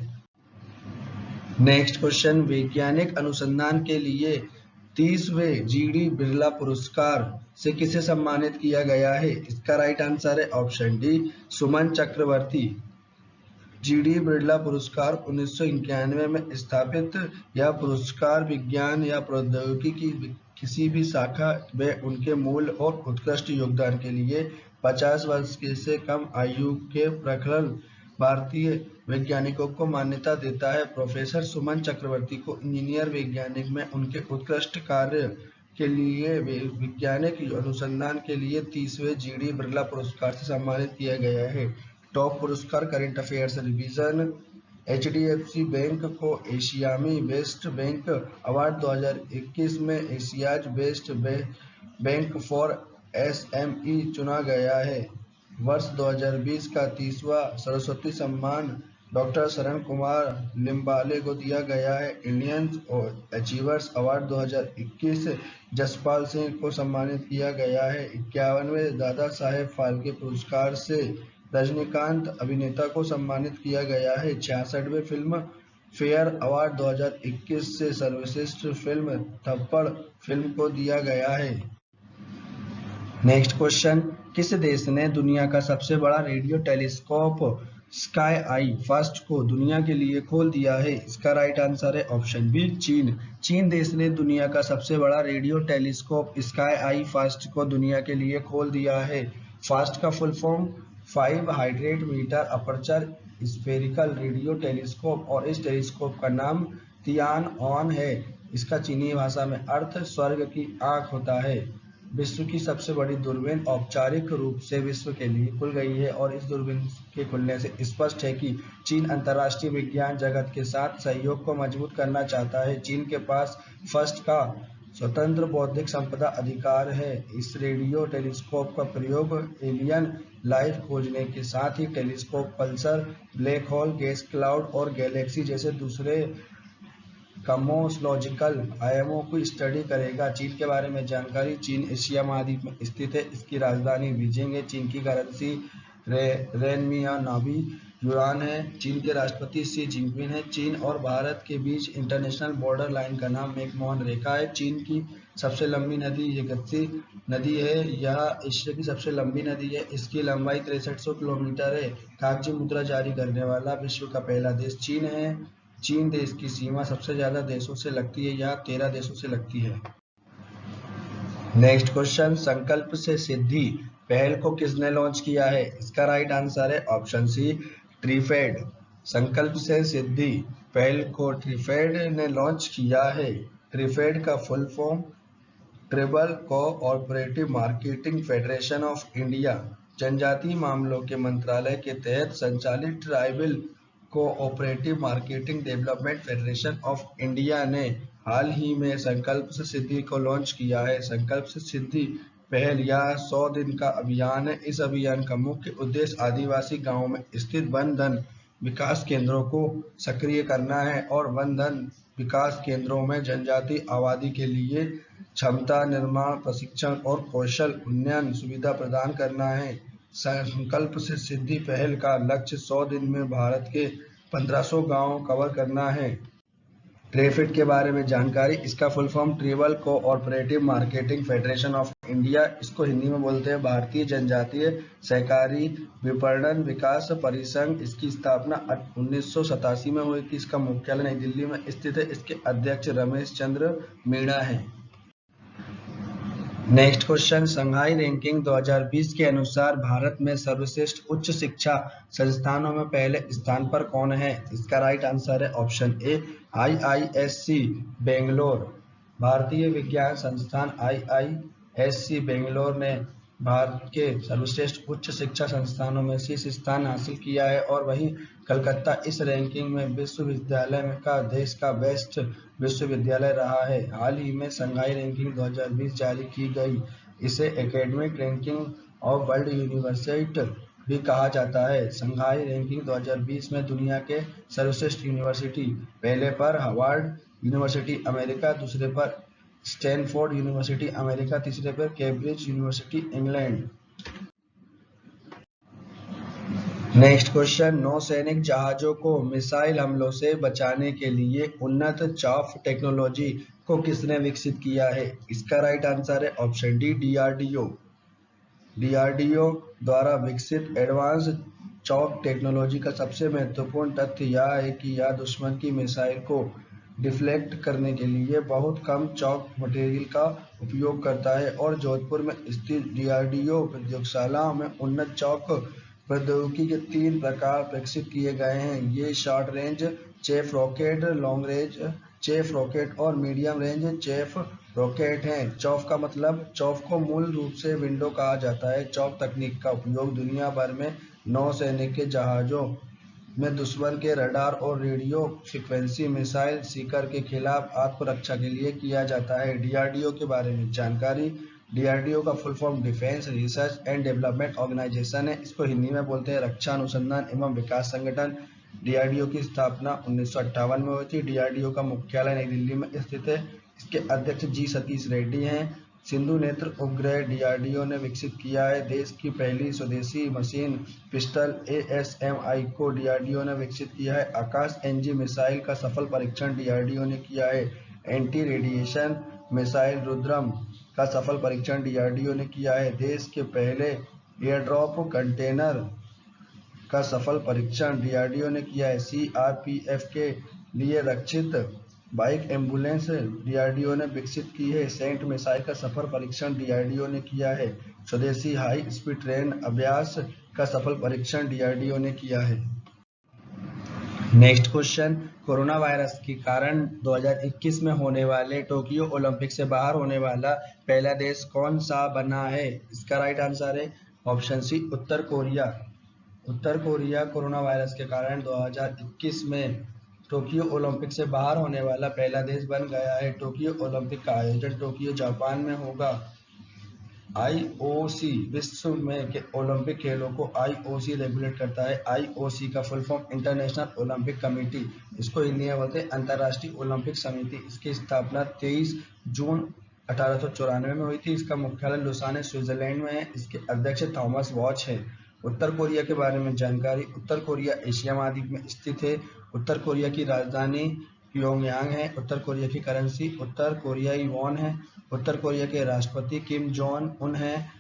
नेक्स्ट क्वेश्चन, वैज्ञानिक अनुसंधान के लिए 30वें जीडी बिरला पुरस्कार से किसे सम्मानित किया गया है? इसका राइट आंसर है ऑप्शन डी सुमन चक्रवर्ती। जीडी बिरला पुरस्कार 1991 में स्थापित यह पुरस्कार विज्ञान या प्रौद्योगिकी की किसी भी शाखा में उनके मूल और उत्कृष्ट योगदान के लिए 50 वर्ष से कम आयु के प्रखर भारतीय वैज्ञानिकों को मान्यता देता है। प्रोफेसर सुमन चक्रवर्ती को इंजीनियर वैज्ञानिक में उनके उत्कृष्ट कार्य के लिए वैज्ञानिक अनुसंधान के लिए 30वें जीडी बिरला पुरस्कार से सम्मानित किया गया है। टॉप पुरस्कार current affairs revision, HDFC bank को एशियामी बेस्ट बैंक अवार्ड 2021 में Asia's best bank for SME चुना गया है। वर्ष 2020 का 30वां सरस्वती सम्मान डॉक्टर शरण कुमार लिम्बाले को दिया गया है। Indian achievers award 2021 Jaspal Singh को सम्मानित किया गया है। 51वें दादा साहेब फाल्के पुरस्कार से रजनीकांत अभिनेता को सम्मानित किया गया है। 66वें फिल्म फेयर अवार्ड 2021 से सर्वश्रेष्ठ फिल्म थप्पड़ फिल्म को दिया गया है। नेक्स्ट क्वेश्चन, किस देश ने दुनिया का सबसे बड़ा radio telescope sky eye first को दुनिया के लिए खोल दिया है? इसका राइट आंसर है ऑप्शन बी चीन। चीन देश ने दुनिया का सबसे बड़ा radio telescope sky eye first को दुनिया के लिए खोल दिया है। फास्ट का full form 500 metre aperture spherical radio telescope और इस टेलीस्कोप का नाम तियान ऑन है। इसका चीनी भाषा में अर्थ स्वर्ग की आंख होता है। विश्व की सबसे बड़ी दूरबीन औपचारिक रूप से विश्व के लिए खुल गई है और इस दूरबीन के खुलने से स्पष्ट है कि चीन अंतर्राष्ट्रीय विज्ञान जगत के साथ सहयोग को मजबूत करना चाहता है। चीन के पास फर्स्ट का स्वतंत्र बौद्धिक संपदा अधिकार है। इस रेडियो टेलीस्कोप का प्रयोग एलियन लाइफ खोजने के साथ ही telescope pulsar, black hole, gas cloud और गैलेक्सी जैसे दूसरे कॉस्मोलॉजिकल आयामों की स्टडी करेगा। चीन के बारे में जानकारी, चीन एशिया महाद्वीप में स्थित है। इसकी राजधानी बीजिंग है। चीन की करेंसी रेनमियानबी युआन है। चीन के राष्ट्रपति शी जिनपिंग है। चीन और भारत के बीच इंटरनेशनल बॉर्डर लाइन का नाम मैकमोहन रेखा है। चीन की सबसे लंबी नदी यंगत्से नदी है। यह एशिया की सबसे लंबी नदी है। इसकी लंबाई 6300 किलोमीटर है। कागजी मुद्रा जारी करने वाला विश्व का पहला देश चीन है। चीन देश की सीमा सबसे ज्यादा देशों से लगती है, यह 13 देशों से लगती है। नेक्स्ट क्वेश्चन, संकल्प से सिद्धि पहल को किसने लॉन्च किया है? इसका राइट आंसर है ऑप्शन सी ट्रीफेड। संकल्प से सिद्धि पहल को ट्रीफेड ने लॉन्च किया है। ट्रीफेड का full form tribal cooperative marketing federation of India, जनजातीय मामलों के मंत्रालय के तहत संचालित tribal cooperative marketing development federation of India ने हाल ही में संकल्प से सिद्धि को लॉन्च किया है। संकल्प से सिद्धि पहल यह 100 दिन का अभियान है। इस अभियान का मुख्य उद्देश्य आदिवासी गांवों में स्थित वन धन विकास केंद्रों को सक्रिय करना है और वन धन विकास केंद्रों में जनजातीय आबादी के लिए क्षमता निर्माण, प्रशिक्षण और कौशल उन्नयन सुविधा प्रदान करना है। संकल्प से सिद्धि पहल का लक्ष्य 100 दिन में भारत के 1500 गांव कवर करना है। ट्रेफिड के बारे में जानकारी, इसका full form tribal cooperative marketing federation of India, इसको हिंदी में बोलते हैं भारतीय जनजातीय सहकारी विपणन विकास परिसंघ। इसकी स्थापना 1987 में हुई थी। इसका मुख्यालय नई दिल्ली में स्थित है। इसके अध्यक्ष रमेश चंद्र मीणा हैं। नेक्स्ट क्वेश्चन, संघाई रैंकिंग 2020 के अनुसार भारत में सर्वश्रेष्ठ उच्च शिक्षा संस्थानों में पहले स्थान पर कौन है? इसका राइट आंसर है ऑप्शन ए IISc बेंगलोर। भारतीय विज्ञान संस्थान IISc बेंगलोर ने भारत के सर्वश्रेष्ठ उच्च शिक्षा संस्थानों में शीर्ष स्थान हासिल किया है और वहीं कलकत्ता इस रैंकिंग में विश्वविद्यालय का देश का बेस्ट विश्वविद्यालय रहा है। हाल ही में संघाई रैंकिंग 2020 जारी की गई। इसे academic ranking of world university भी कहा जाता है। संघाई रैंकिंग 2020 में दुनिया के सर्वश्रेष्ठ यूनिवर्सिटी, पहले पर हार्वर्ड यूनिवर्सिटी अमेरिका, दूसरे पर स्टैनफोर्ड यूनिवर्सिटी अमेरिका, तीसरे पर Cambridge university England. Next question, नौसैनिक जहाजों को मिसाइल हमलों से बचाने के लिए उन्नत चॉफ टेक्नोलॉजी को किसने विकसित किया है? इसका राइट आंसर है ऑप्शन डी DRDO। DRDO द्वारा विकसित एडवांस चॉक टेक्नोलॉजी का सबसे महत्वपूर्ण तथ्य यह है कि यह दुश्मन की मिसाइल को डिफ्लेक्ट करने के लिए बहुत कम चॉक मटेरियल का उपयोग करता है और जोधपुर में स्थित DRDO प्रयोगशाला में उन्नत चॉक प्रौद्योगिकी के 3 प्रकार विकसित किए गए हैं। ये short range chef rocket, long range chef rocket और मीडियम रेंज चेफ रॉकेट हैं। चॉफ का मतलब, चॉफ को मूल रूप से विंडो कहा जाता है। चॉफ तकनीक का उपयोग दुनिया भर में नौसैनिक के जहाजों में दुश्मन के रडार और रेडियो फ्रीक्वेंसी मिसाइल सीकर के खिलाफ आत्मरक्षा के लिए किया जाता है। DRDO के बारे में जानकारी, DRDO का full form defence research and development organisation है। इसको हिंदी में बोलते हैं रक्षा अनुसंधान एवं विकास संगठन। DRDO की स्थापना 1958 में हुई थी। DRDO का मुख्यालय नई दिल्ली में स्थित है। इसके अध्यक्ष G सतीश रेड्डी हैं। सिंधु नेत्र उपग्रह DRDO ने विकसित किया है। देश की पहली स्वदेशी मशीन पिस्टल ASMI को DRDO ने विकसित किया है। आकाश NG मिसाइल का सफल परीक्षण DRDO ने किया है। एंटी रेडिएशन मिसाइल रुद्रम का सफल परीक्षण DRDO ने किया है। देश के पहले एयरड्रॉप कंटेनर का सफल परीक्षण DRDO ने किया है। CRPF के लिए रक्षित बाइक एम्बुलेंस DRDO ने विकसित की है। सेंट मिसाइल का सफल परीक्षण DRDO ने किया है। स्वदेशी हाई स्पीड ट्रेन अभ्यास का सफल परीक्षण DRDO ने किया है। नेक्स्ट क्वेश्चन, कोरोना वायरस के कारण 2021 में होने वाले टोक्यो ओलंपिक से बाहर होने वाला पहला देश कौन सा बना है? इसका राइट आंसर है ऑप्शन सी उत्तर कोरिया। उत्तर कोरिया कोरोना वायरस के कारण 2021 में टोक्यो ओलंपिक से बाहर होने वाला पहला देश बन गया है। टोक्यो ओलंपिक का आयोजन टोक्यो जापान में होगा। IOC विश्व में के ओलंपिक खेलों को IOC रेगुलेट करता है। IOC का full form international Olympic committee, इसको हिंदी में बोलते हैं अंतर्राष्ट्रीय ओलंपिक समिति। इसकी स्थापना 23 जून 1894 में हुई थी। इसका मुख्यालय लुसाने स्विट्जरलैंड में है। इसके अध्यक्ष थॉमस वॉच है। उत्तर कोरिया के बारे में जानकारी, उत्तर कोरिया एशिया महाद्वीप में स्थित है। उत्तर कोरिया की राजधानी प्योंगयांग है। उत्तर कोरिया की करेंसी उत्तर कोरियाई वॉन है। उत्तर कोरिया के राष्ट्रपति किम जोंग उन हैं।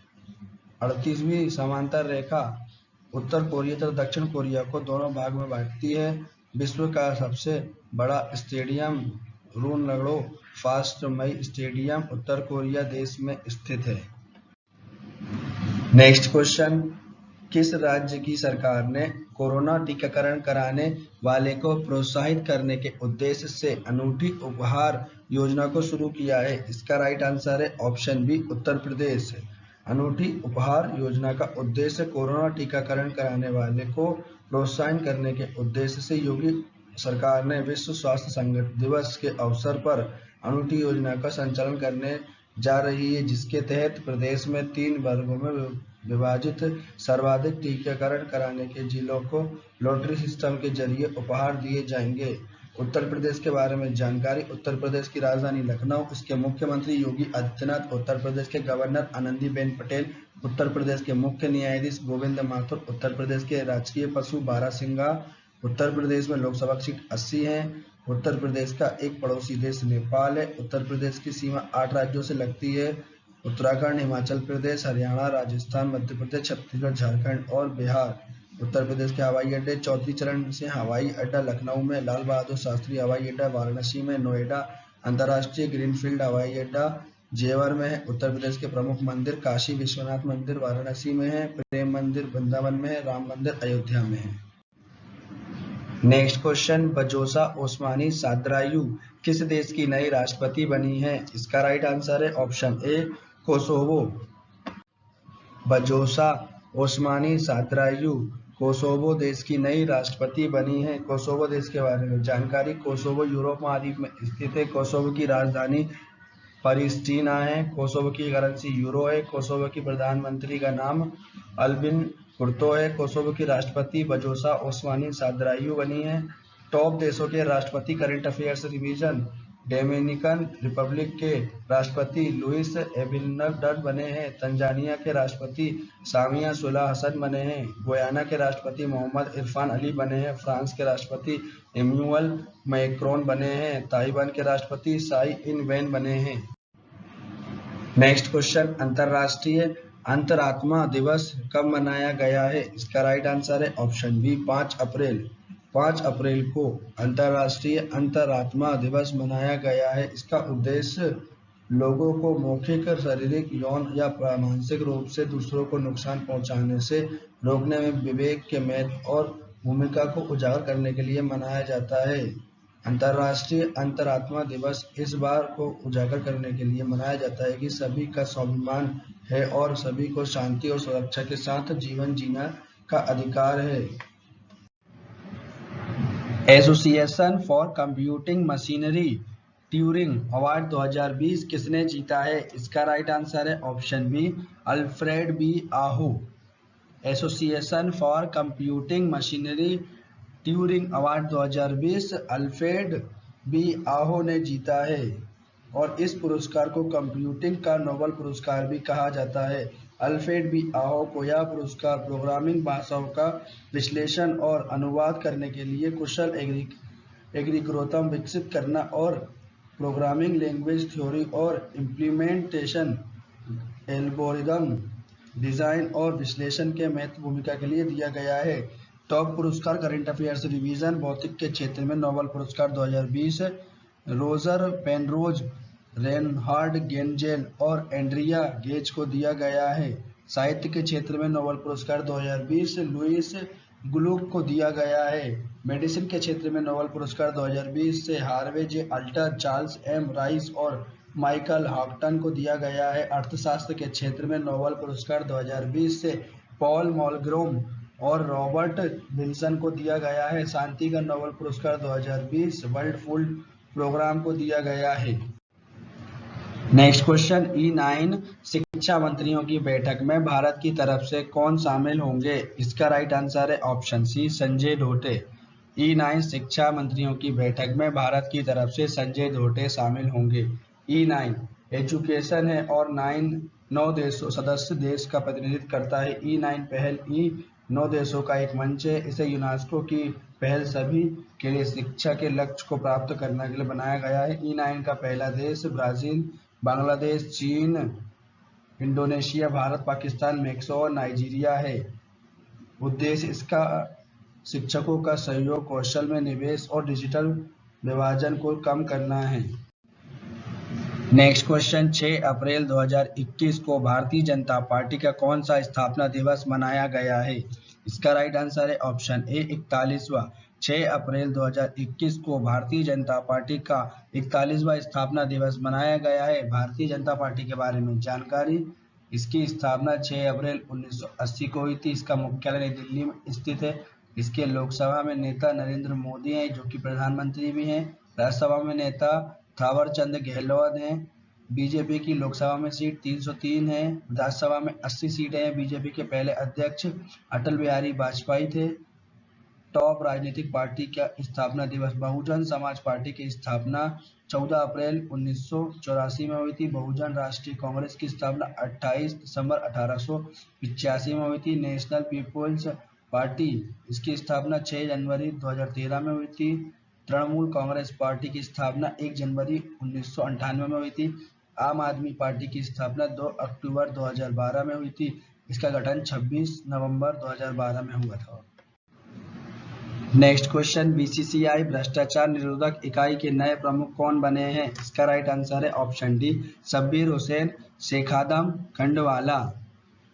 38वीं समांतर रेखा उत्तर कोरिया तथा दक्षिण कोरिया को दोनों भाग में बांटती है। विश्व का सबसे बड़ा स्टेडियम रुनगड़ो फास्ट मई स्टेडियम उत्तर कोरिया देश में स्थित है। नेक्स्ट क्वेश्चन, किस राज्य की सरकार ने कोरोना टीकाकरण कराने वाले को प्रोत्साहित करने के उद्देश्य से अनूठी उपहार योजना को शुरू किया है? इसका राइट आंसर है ऑप्शन बी उत्तर प्रदेश। अनूठी उपहार योजना का उद्देश्य कोरोना टीकाकरण कराने वाले को प्रोत्साहन करने के उद्देश्य से योगी सरकार ने विश्व स्वास्थ्य दिवस के अवसर पर अनूठी योजना का संचालन करने जा रही है, जिसके तहत प्रदेश में 3 वर्गों में विभाजित सर्वाधिक टीकाकरण कराने के जिलों को लॉटरी सिस्टम के जरिए उपहार दिए जाएंगे। उत्तर प्रदेश के बारे में जानकारी, उत्तर प्रदेश की राजधानी लखनऊ, इसके मुख्यमंत्री योगी आदित्यनाथ, उत्तर प्रदेश के गवर्नर आनंदीबेन पटेल, उत्तर प्रदेश के मुख्य न्यायाधीश गोविंद माथुर, उत्तर प्रदेश के राजकीय पशु बारहसिंगा। उत्तर प्रदेश में लोकसभा सीट 80 है। उत्तर प्रदेश का एक पड़ोसी देश नेपाल है। उत्तर प्रदेश की सीमा 8 राज्यों से लगती है। उत्तराखंड, हिमाचल प्रदेश, हरियाणा, राजस्थान, मध्य प्रदेश, छत्तीसगढ़, झारखंड और बिहार। उत्तर प्रदेश के हवाई अड्डे चौथी चरण से हवाई अड्डा लखनऊ में, लाल बहादुर शास्त्री हवाई अड्डा वाराणसी में, नोएडा अंतर्राष्ट्रीय ग्रीनफील्ड हवाई अड्डा जेवर में है। उत्तर प्रदेश के प्रमुख मंदिर काशी विश्वनाथ मंदिर वाराणसी में है, प्रेम मंदिर वृंदावन में है, राम मंदिर अयोध्या में है। नेक्स्ट क्वेश्चन, बजोसा ओस्मानी साद्रायु किस देश की नई राष्ट्रपति बनी है? इसका राइट आंसर है ऑप्शन ए कोसोवो। बजोसा ओस्मानी साद्रायु कोसोवो देश की नई राष्ट्रपति बनी है। कोसोवो देश के बारे में जानकारी, कोसोवो यूरोप महाद्वीप में स्थित है। कोसोवो की राजधानी परिस्टीना है। कोसोवो की करेंसी यूरो है। कोसोवो की प्रधानमंत्री का नाम अल्बिन कुर्तो है। कोसोवो की राष्ट्रपति बजोसा ओस्मानी साद्रायु बनी है। टॉप देशों के राष्ट्रपति current affairs revision, Dominican Republic के राष्ट्रपति लुइस एबिनडर बने हैं। तंजानिया के राष्ट्रपति सामिया सुलह हसन बने हैं। गुयाना के राष्ट्रपति मोहम्मद इरफान अली बने हैं। फ्रांस के राष्ट्रपति इमैनुअल मैक्रोन बने हैं। ताइवान के राष्ट्रपति साई इन वेन बने हैं। नेक्स्ट क्वेश्चन, अंतरराष्ट्रीय अंतरात्मा दिवस कब मनाया गया है? इसका राइट आंसर है ऑप्शन बी 5 अप्रैल। 5 अप्रैल को अंतरराष्ट्रीय अंतरात्मा दिवस मनाया गया है। इसका उद्देश्य लोगों को मौखिक, शारीरिक, यौन या मानसिक रूप से दूसरों को नुकसान पहुंचाने से रोकने में विवेक के महत्व और भूमिका को उजागर करने के लिए मनाया जाता है। अंतर्राष्ट्रीय अंतरात्मा दिवस इस बार को उजागर करने के लिए मनाया जाता है कि सभी का स्वाभिमान है और सभी को शांति और सुरक्षा के साथ जीवन जीना का अधिकार है। Association for computing machinery Turing award 2020 किसने जीता है? इसका राइट आंसर है option B Alfred B Aho. Association for computing machinery Turing award 2020 Alfred B Aho ने जीता है और इस पुरस्कार को कंप्यूटिंग का नोबेल पुरस्कार भी कहा जाता है। अल्फ्रेड बी आहू को यह पुरस्कार प्रोग्रामिंग भाषाओं का विश्लेषण और अनुवाद करने के लिए कुशल एल्गोरिथम विकसित करना और प्रोग्रामिंग लैंग्वेज थ्योरी और इम्प्लीमेंटेशन, एल्गोरिथम डिजाइन और विश्लेषण के महत्वपूर्ण भूमिका के लिए दिया गया है। टॉप पुरस्कार करंट अफेयर्स रिवीजन, भौतिक के क्षेत्र में नोबेल पुरस्कार 2020 रोजर पेनरोज, रेनहार्ड गेंजेल और एंड्रिया गेज को दिया गया है। साहित्य के क्षेत्र में नोबेल पुरस्कार 2020 लुइस ग्लुक को दिया गया है। मेडिसिन के क्षेत्र में नोबेल पुरस्कार 2020 से हार्वे जे अल्टर, चार्ल्स एम राइस और माइकल हॉक्टन को दिया गया है। अर्थशास्त्र के क्षेत्र में नोबेल पुरस्कार 2020 से पॉल मॉलग्रोम और रॉबर्ट विल्सन को दिया गया है। शांति का नोबेल पुरस्कार 2020 वर्ल्ड फूड प्रोग्राम को दिया गया है। नेक्स्ट क्वेश्चन, E9 शिक्षा मंत्रियों की बैठक में भारत की तरफ से कौन शामिल होंगे? इसका राइट आंसर है option C Sanjay Dhotre. E9 शिक्षा मंत्रियों की बैठक में भारत की तरफ से संजय धोत्रे शामिल होंगे। E9 एजुकेशन है और 9 देशों सदस्य देश का प्रतिनिधित्व करता है। E9 पहल 9 देशों का एक मंच है। इसे यूनेस्को की पहल सभी के लिए शिक्षा के लक्ष्य को प्राप्त करने के लिए बनाया गया है। E9 का पहला देश ब्राजील, बांग्लादेश, चीन, इंडोनेशिया, भारत, पाकिस्तान, मैक्सिको और नाइजीरिया है। उद्देश्य इसका शिक्षकों का सहयोग, कौशल में निवेश और डिजिटल विभाजन को कम करना है। नेक्स्ट क्वेश्चन, 6 अप्रैल 2021 को भारतीय जनता पार्टी का कौन सा स्थापना दिवस मनाया गया है? इसका राइट आंसर है ऑप्शन ए 41वां। 6 अप्रैल 2021 को भारतीय जनता पार्टी का 41वां स्थापना दिवस मनाया गया है। भारतीय जनता पार्टी के बारे में जानकारी, इसकी स्थापना 6 अप्रैल 1980 को हुई थी। इसका मुख्यालय नई दिल्ली में स्थित है। इसके लोकसभा में नेता नरेंद्र मोदी हैं जो कि प्रधानमंत्री भी हैं। राज्यसभा में नेता थावरचंद गहलोत हैं। बीजेपी की लोकसभा में सीट 303 है। राज्यसभा में 80 सीटें हैं। बीजेपी के पहले अध्यक्ष अटल बिहारी वाजपेयी थे। टॉप राजनीतिक पार्टी का स्थापना दिवस, बहुजन समाज पार्टी की स्थापना 14 अप्रैल 1984 में हुई थी। बहुजन राष्ट्रीय कांग्रेस की स्थापना 28 दिसंबर 1885 में हुई थी। नेशनल पीपुल्स पार्टी, इसकी स्थापना 6 जनवरी 2013 में हुई थी। तृणमूल कांग्रेस पार्टी की स्थापना 1 जनवरी 1998 में हुई थी। आम आदमी पार्टी की स्थापना 2 अक्टूबर 2012 में हुई थी। इसका गठन 26 नवंबर 2012 में हुआ था। नेक्स्ट क्वेश्चन, बीसीसीआई भ्रष्टाचार निरोधक इकाई के नए प्रमुख कौन बने हैं? इसका राइट आंसर है option D, Shabbir Hussain Shekhadam Khandwala.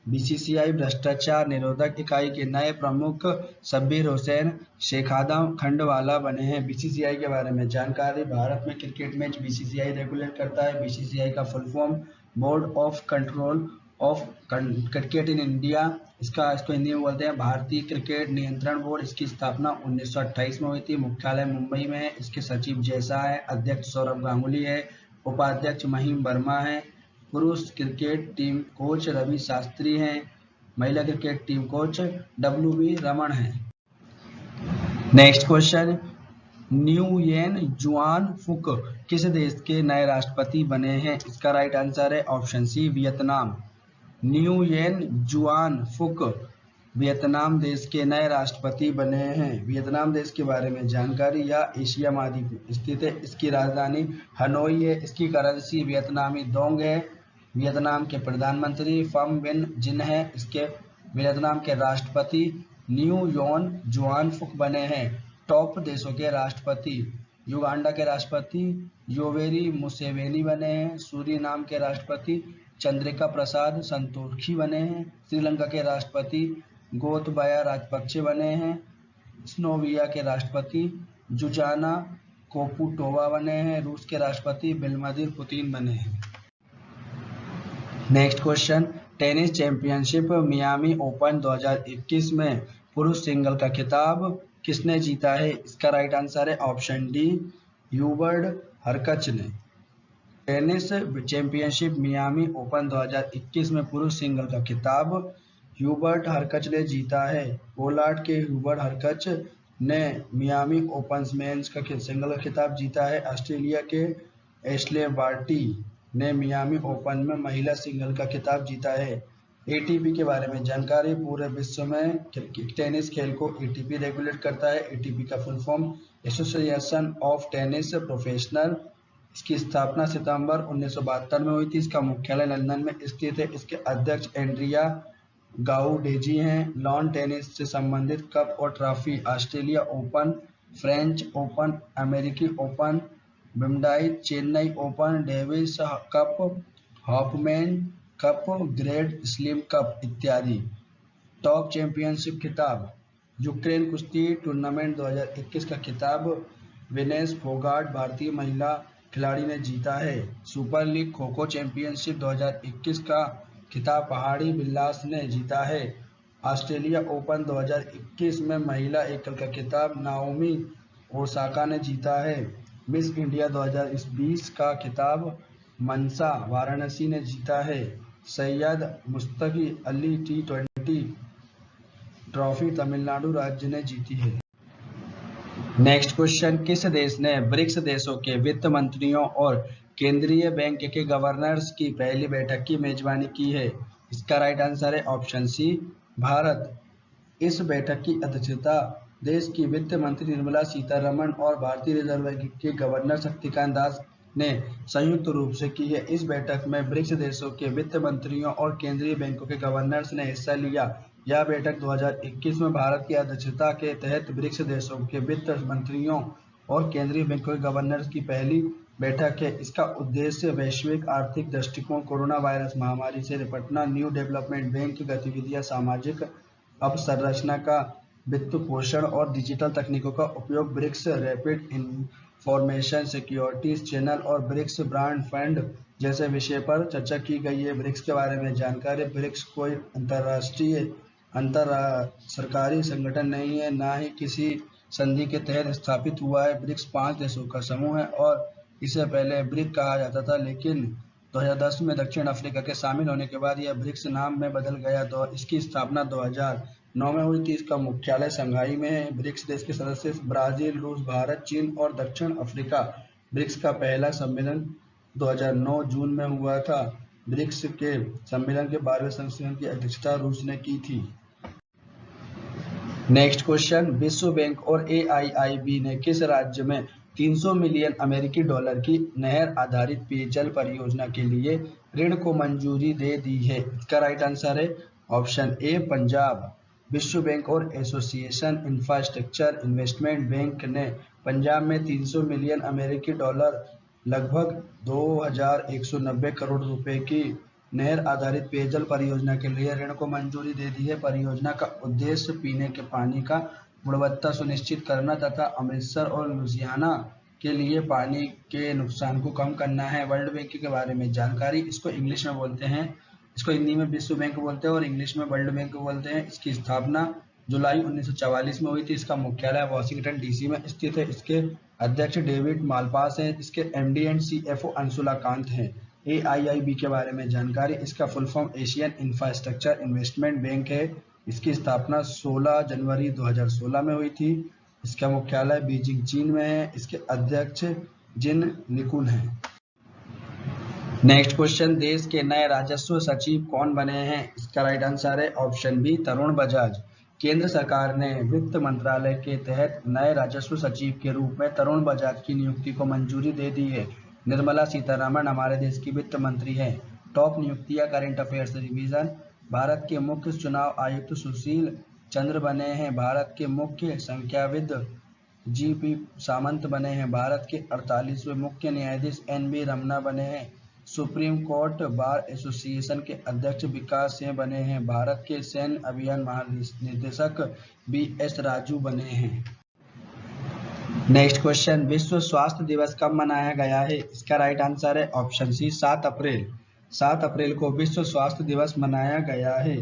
BCCI भ्रष्टाचार निरोधक इकाई के नए प्रमुख शब्बीर हुसैन शेखादम खंडवाला बने हैं। बीसीसीआई के बारे में जानकारी, भारत में क्रिकेट मैच बीसीसीआई रेगुलेट करता है। बीसीसीआई का full form board of control of cricket in India, इसको हिंदी में बोलते हैं भारतीय क्रिकेट नियंत्रण बोर्ड। इसकी स्थापना 1928 में हुई थी। मुख्यालय मुंबई में है। इसके सचिव जैसा है, अध्यक्ष सौरभ गांगुली है, उपाध्यक्ष महिम वर्मा है, पुरुष cricket team coach Ravi Shastri हैं, महिला cricket team coach WB Raman हैं। नेक्स्ट क्वेश्चन, न्यूयेन जुआन फुक किस देश के नए राष्ट्रपति बने हैं? इसका राइट आंसर है ऑप्शन सी, वियतनाम। न्यूयेन जुआन फुक वियतनाम देश के नए राष्ट्रपति बने हैं। वियतनाम देश के बारे में जानकारी, यह एशिया महाद्वीप में स्थित है। इसकी राजधानी हनोई है। इसकी करेंसी वियतनामी डोंग है। वियतनाम के प्रधानमंत्री फम बिन जिन है। इसके वियतनाम के राष्ट्रपति न्यूयेन जुआन फुक बने हैं। टॉप देशों के राष्ट्रपति, युगांडा के राष्ट्रपति योवेरी मुसेवेनी बने हैं। सूरीनाम के राष्ट्रपति चंद्रिका प्रसाद संतोखी बने हैं। श्रीलंका के राष्ट्रपति गोतबाया राजपक्षे बने हैं। स्लोवेनिया के राष्ट्रपति जुजाना कोपुटोवा बने हैं। रूस के राष्ट्रपति व्लादिमीर पुतिन बने हैं। Next question, tennis championship Miami open 2021 में पुरुष सिंगल का खिताब किसने जीता है? इसका राइट आंसर है ऑप्शन डी, ह्यूबर्ट हरकच ने। टेनिस चैंपियनशिप मियामी ओपन 2021 में पुरुष सिंगल का खिताब ह्यूबर्ट हरकच ने जीता है। पोलैंड के ह्यूबर्ट हरकच ने मियामी ओपन मेंस का सिंगल का खिताब जीता है। ऑस्ट्रेलिया के एशले बार्टी ने मियामी ओपन में महिला सिंगल का खिताब जीता है। एटीपी के बारे में जानकारी, पूरे विश्व में टेनिस खेल को एटीपी रेगुलेट करता है। एटीपी का full form association of tennis professional. इसकी स्थापना सितंबर 1972 में हुई थी। इसका मुख्यालय लंदन में स्थित है। इसके अध्यक्ष एंड्रिया गाउडेजी हैं। लॉन टेनिस से संबंधित कप और trophy, Australia open, French open, अमेरिकी open, Wimbledon, Chennai open, Davis cup, Hopman cup, great slam cup इत्यादि। टॉप चैंपियनशिप खिताब, यूक्रेन कुश्ती टूर्नामेंट 2021 का खिताब विनेश फोगाट भारतीय महिला खिलाड़ी ने जीता है। Super league kho kho championship 2021 का खिताब पहाड़ी बिल्लास ने जीता है। ऑस्ट्रेलिया ओपन 2021 में महिला एकल का खिताब नाओमी ओसाका ने जीता है। मिस इंडिया 2020 का खिताब मनसा वाराणसी ने जीता है। सैयद मुश्ताक अली T20 ट्रॉफी तमिलनाडु राज्य ने जीती है। नेक्स्ट क्वेश्चन, किस देश ने ब्रिक्स देशों के वित्त मंत्रियों और केंद्रीय बैंक के गवर्नर्स की पहली बैठक की मेजबानी की है? इसका राइट आंसर है ऑप्शन सी, भारत। इस बैठक की अध्यक्षता देश की वित्त मंत्री निर्मला सीतारमण और भारतीय रिजर्व बैंक के गवर्नर शक्तिकांत दास ने संयुक्त रूप से की है। इस बैठक में ब्रिक्स देशों के वित्त मंत्रियों और केंद्रीय बैंकों के गवर्नर्स ने हिस्सा लिया। यह बैठक 2021 में भारत की अध्यक्षता के तहत ब्रिक्स देशों के वित्त मंत्रियों और केंद्रीय बैंकों के गवर्नर्स की पहली बैठक है। इसका उद्देश्य वैश्विक आर्थिक दृष्टिकोण, कोरोना वायरस महामारी से निपटना, न्यू डेवलपमेंट बैंक गतिविधियां, सामाजिक अवसंरचना का वित्त पोषण और डिजिटल तकनीकों का उपयोग, BRICS rapid information securities channel और ब्रिक्स ब्रॉड फंड जैसे विषय पर चर्चा की गई है। ब्रिक्स के बारे में जानकारी, ब्रिक्स कोई अंतर सरकारी संगठन नहीं है, ना ही किसी संधि के तहत स्थापित हुआ है। ब्रिक्स 5 देशों का समूह है और इसे पहले ब्रिक कहा जाता था, लेकिन 2010 में दक्षिण अफ्रीका के शामिल होने के बाद यह ब्रिक्स नाम में बदल गया। तो इसकी स्थापना 2009 में हुई थी। इसका मुख्यालय शंघाई में है। ब्रिक्स देश के सदस्य ब्राजील, रूस, भारत, चीन और दक्षिण अफ्रीका। ब्रिक्स का पहला सम्मेलन 2009 जून में हुआ था। ब्रिक्स के सम्मेलन के 12वें संस्करण की अध्यक्षता रूस ने की थी। नेक्स्ट क्वेश्चन, विश्व बैंक और AIIB ने किस राज्य में 300 मिलियन अमेरिकी डॉलर की नहर आधारित पेयजल परियोजना के लिए ऋण को मंजूरी दे दी है? इसका राइट आंसर है ऑप्शन ए, पंजाब। विश्व बैंक और एसोसिएशन इंफ्रास्ट्रक्चर इन्वेस्टमेंट बैंक ने पंजाब में 300 मिलियन अमेरिकी डॉलर लगभग 2190 करोड़ रुपए की नहर आधारित पेयजल परियोजना के लिए ऋण को मंजूरी दे दी है। परियोजना का उद्देश्य पीने के पानी का गुणवत्ता सुनिश्चित करना तथा अमृतसर और लुधियाना के लिए पानी के नुकसान को कम करना है। वर्ल्ड बैंक के बारे में जानकारी, इसको इंग्लिश में बोलते हैं, इसको हिंदी में विश्व बैंक बोलते हैं और इंग्लिश में वर्ल्ड बैंक बोलते हैं। इसकी स्थापना जुलाई 1944 में हुई थी। इसका मुख्यालय वॉशिंगटन डीसी में स्थित है। इसके अध्यक्ष डेविड मालपास हैं। इसके MD and CFO Anshula Kant हैं। एआईआईबी के बारे में जानकारी, इसका full form Asian infrastructure investment bank है। इसकी स्थापना 16 जनवरी 2016 में हुई थी। इसका मुख्यालय बीजिंग चीन में है। इसके अध्यक्ष जिन लिकुन हैं। नेक्स्ट क्वेश्चन, देश के नए राजस्व सचिव कौन बने हैं? इसका राइट आंसर है ऑप्शन बी तरुण बजाज। केंद्र सरकार ने वित्त मंत्रालय के तहत नए राजस्व सचिव के रूप में तरुण बजाज की नियुक्ति को मंजूरी दे दी है। निर्मला सीतारमण हमारे देश की वित्त मंत्री हैं। टॉप नियुक्तियां करंट अफेयर्स रिवीजन, भारत के मुख्य चुनाव आयुक्त सुशील चंद्र बने हैं। भारत के मुख्य संख्याविद जीपी सामंत बने हैं। भारत के 48वें मुख्य न्यायाधीश एनबी रमन्ना बने हैं। सुप्रीम कोर्ट बार एसोसिएशन के अध्यक्ष विकास सिंह बने हैं। भारत के सैन्य अभियान महानिदेशक बीएस राजू बने हैं। नेक्स्ट क्वेश्चन, विश्व स्वास्थ्य दिवस कब मनाया गया है? इसका राइट आंसर है ऑप्शन सी 7 अप्रैल। 7 अप्रैल को विश्व स्वास्थ्य दिवस मनाया गया है।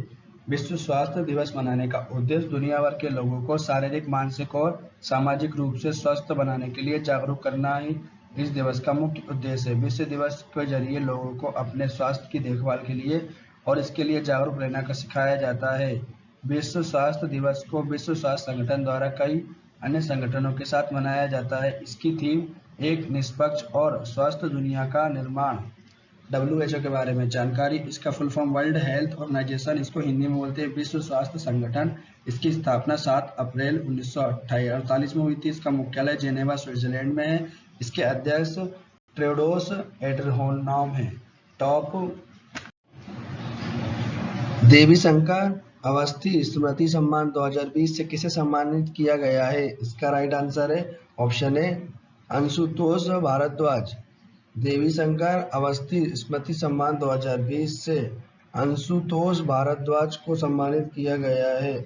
विश्व स्वास्थ्य दिवस मनाने का उद्देश्य दुनिया भर के लोगों को शारीरिक, मानसिक और सामाजिक रूप से स्वस्थ बनाने के लिए जागरूक करना ही इस दिवस का मुख्य उद्देश्य है। विश्व दिवस के जरिए लोगों को अपने स्वास्थ्य की देखभाल के लिए और इसके लिए जागरूक रहना का सिखाया जाता है। विश्व स्वास्थ्य दिवस को विश्व स्वास्थ्य संगठन द्वारा कई अन्य संगठनों के साथ मनाया जाता है। इसकी थीम एक निष्पक्ष और स्वस्थ दुनिया का निर्माण। WHO के बारे में जानकारी, इसका full form world health organisation, इसको हिंदी में बोलते हैं विश्व स्वास्थ्य संगठन। इसकी स्थापना 7 अप्रैल 1948 में हुई थी। इसका मुख्यालय जेनेवा स्विट्जरलैंड में है। इसके अध्यक्ष टेड्रोस एडहेनॉम हैं। टॉप देवी शंकर अवस्थी स्मृति सम्मान 2020 से किसे सम्मानित किया गया है? इसका राइट आंसर है ऑप्शन ए अंशुतोष भारद्वाज। देवी शंकर अवस्थी स्मृति सम्मान 2020 से अंशुतोष भारद्वाज को सम्मानित किया गया है।